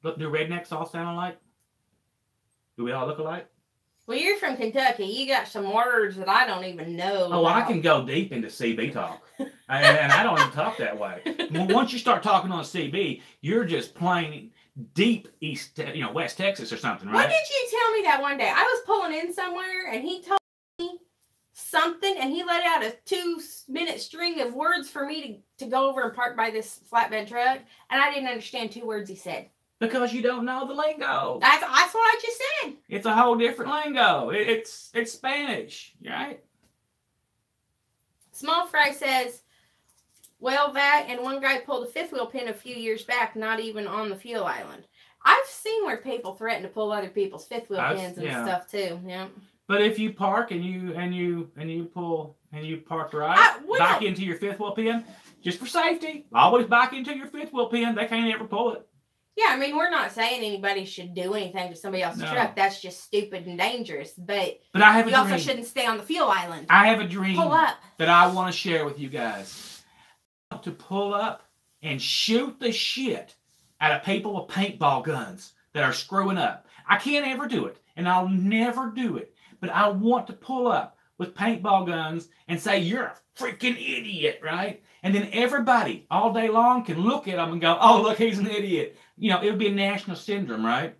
Do rednecks all sound alike? Do we all look alike? Well, you're from Kentucky. You got some words that I don't even know. Oh, I can go deep into CB talk. and I don't even talk that way. Once you start talking on CB, you're just plain deep West Texas or something, right? Why did you tell me that one day? I was pulling in somewhere, and he told me something, and he let out a 2-minute string of words for me to go over and park by this flatbed truck, and I didn't understand 2 words he said. Because you don't know the lingo. That's what I just said. It's a whole different lingo. It's Spanish, right? Small Fry says, well, that and one guy pulled a fifth wheel pin a few years back, not even on the fuel island. I've seen where people threaten to pull other people's fifth wheel pins and stuff too. Yeah. But if you park and you park right back into your fifth wheel pin, just for safety, always back into your fifth wheel pin. They can't ever pull it. Yeah, I mean, we're not saying anybody should do anything to somebody else's truck. That's just stupid and dangerous. But I have you also shouldn't stay on the fuel island. I have a dream pull up. That I want to share with you guys. I want to pull up and shoot the shit out of people with paintball guns that are screwing up. I can't ever do it, and I'll never do it. But I want to pull up with paintball guns and say, you're a freaking idiot, right? And then everybody all day long can look at them and go, oh, look, he's an idiot. You know, it would be a national syndrome, right?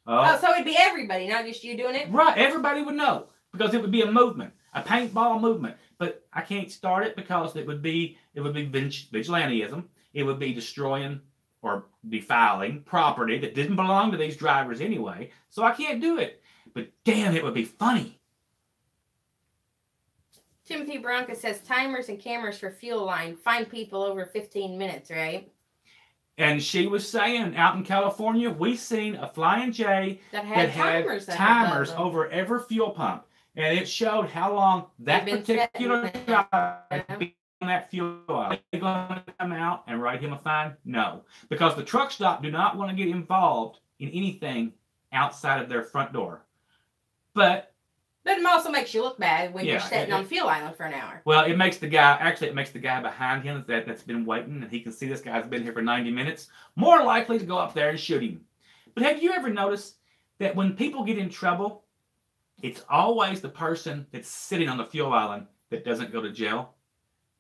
Oh, so it'd be everybody, not just you doing it? Right, everybody would know because it would be a movement, a paintball movement. But I can't start it because it would be vigilantism. It would be destroying or defiling property that didn't belong to these drivers anyway. So I can't do it. But damn, it would be funny. Timothy Bronca says timers and cameras for fuel line. Find people over 15 minutes, right? And she was saying out in California, we seen a Flying J that had timers over every fuel pump. And it showed how long that particular guy had been on that fuel line. Are they going to come out and write him a fine? No. Because the truck stop do not want to get involved in anything outside of their front door. But it also makes you look bad when you're sitting on the fuel island for an hour. Well, it makes the guy behind him that's been waiting, and he can see this guy's been here for 90 minutes, more likely to go up there and shoot him. But have you ever noticed that when people get in trouble, it's always the person that's sitting on the fuel island that doesn't go to jail?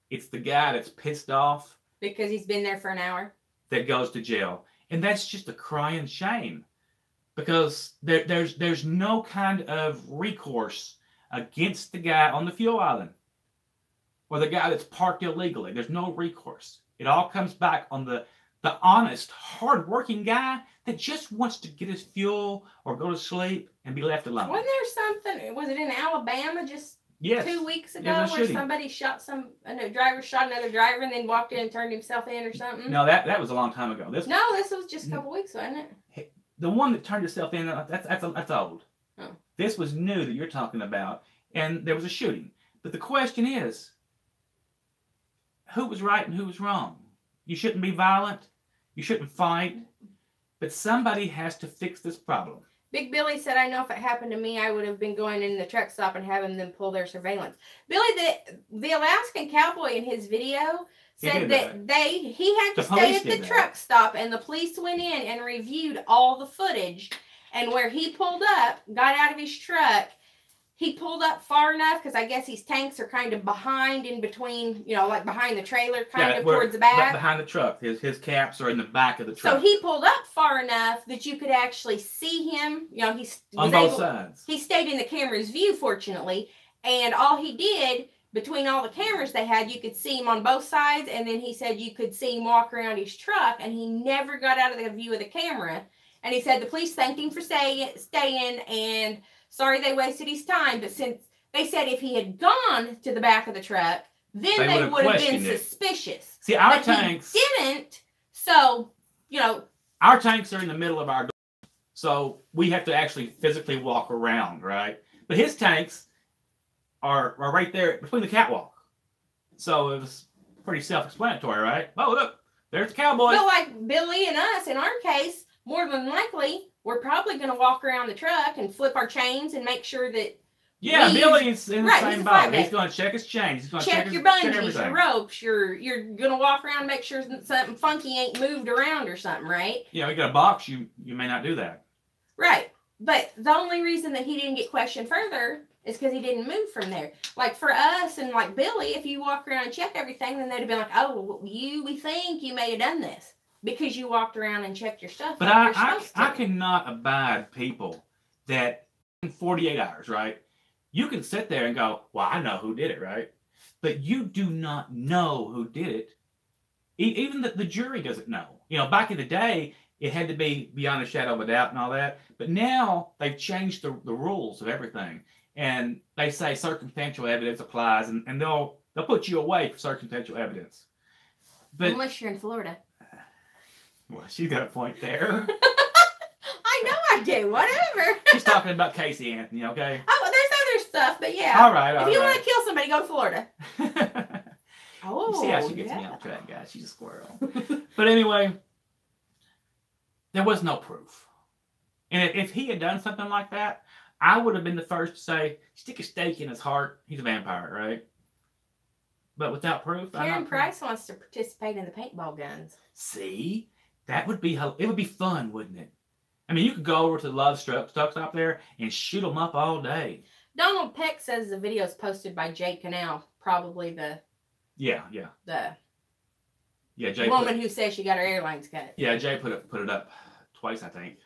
It's the guy that's pissed off because he's been there for an hour that goes to jail. And that's just a crying shame. Because there's no kind of recourse against the guy on the fuel island or the guy that's parked illegally. There's no recourse. It all comes back on the honest, hard-working guy that just wants to get his fuel or go to sleep and be left alone. Wasn't there something? Was it in Alabama just 2 weeks ago where somebody a driver shot another driver and then walked in and turned himself in or something? No, that was a long time ago. This was just a couple weeks, wasn't it? The one that turned itself in, that's old. Oh. This was new that you're talking about, and there was a shooting. But the question is, who was right and who was wrong? You shouldn't be violent. You shouldn't fight. But somebody has to fix this problem. Big Billy said, I know if it happened to me, I would have been going in the truck stop and having them pull their surveillance. Billy, the Alaskan cowboy in his video said he had to stay at the truck stop, and the police went in and reviewed all the footage. And where he pulled up, got out of his truck, he pulled up far enough because I guess his tanks are kind of behind in between, like behind the trailer, kind of towards the back. Behind the truck. His caps are in the back of the truck. So he pulled up far enough that you could actually see him. On both sides. He stayed in the camera's view, fortunately. And all he did, between all the cameras they had, you could see him on both sides. And then he said you could see him walk around his truck. And he never got out of the view of the camera. And he said the police thanked him for staying and sorry they wasted his time. But since they said if he had gone to the back of the truck, then they would have been suspicious. See, our tanks didn't. So, our tanks are in the middle of our door. So we have to actually physically walk around, right? But his tanks are right there between the catwalk. So it was pretty self-explanatory, right? Oh, look, there's the cowboy. But like Billy and us, in our case, more than likely, we're probably going to walk around the truck and flip our chains and make sure that. Yeah, Billy's in the same boat. He's going to check his chains. He's going to check your bungees, your ropes. You're going to walk around and make sure that something funky ain't moved around or something, right? Yeah, you got a box. You may not do that. Right. But the only reason that he didn't get questioned further is because he didn't move from there. Like for us and like Billy, if you walk around and check everything, then they'd have been like, oh, we think you may have done this because you walked around and checked your stuff. But I cannot abide people that in 48 hours, right? You can sit there and go, well, I know who did it, right? But you do not know who did it. Even the jury doesn't know. You know, back in the day, it had to be beyond a shadow of a doubt and all that. But now they've changed the rules of everything. And they say circumstantial evidence applies, and they'll put you away for circumstantial evidence. But unless you're in Florida. Well, she's got a point there. I know I do. Whatever. She's talking about Casey Anthony, okay? Oh, well, there's other stuff, but yeah. All right. If you want to kill somebody, go to Florida. You see how she gets me off track, guys. She's a squirrel. But anyway, there was no proof. And if he had done something like that, I would have been the first to say, stick a stake in his heart. He's a vampire, right? But without proof, Karen Price wants to participate in the paintball guns. See? It would be fun, wouldn't it? I mean, you could go over to the Love Struck stop there and shoot them up all day. Donald Peck says the video is posted by Jay Canal, probably the Jay woman who says she got her airlines cut. Yeah, Jay put it up twice, I think.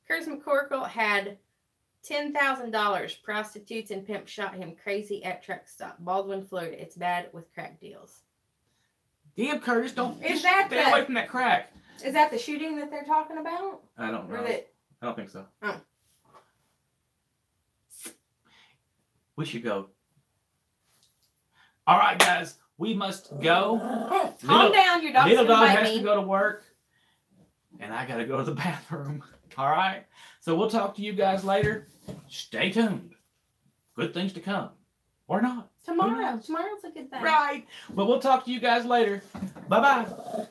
Curtis McCorkle had $10,000. Prostitutes and pimps shot him crazy at truck stop. Baldwin, Florida. It's bad with crack deals. Damn, Curtis, Is that stay away from that crack. Is that the shooting that they're talking about? I don't know. I don't think so. Oh. We should go. All right, guys, we must go. Calm down, your dog's Little gonna dog bite has me. to go to work, and I gotta go to the bathroom. All right, so we'll talk to you guys later. Stay tuned. Good things to come, or not. Tomorrow's a good thing. Right, but we'll talk to you guys later. Bye bye.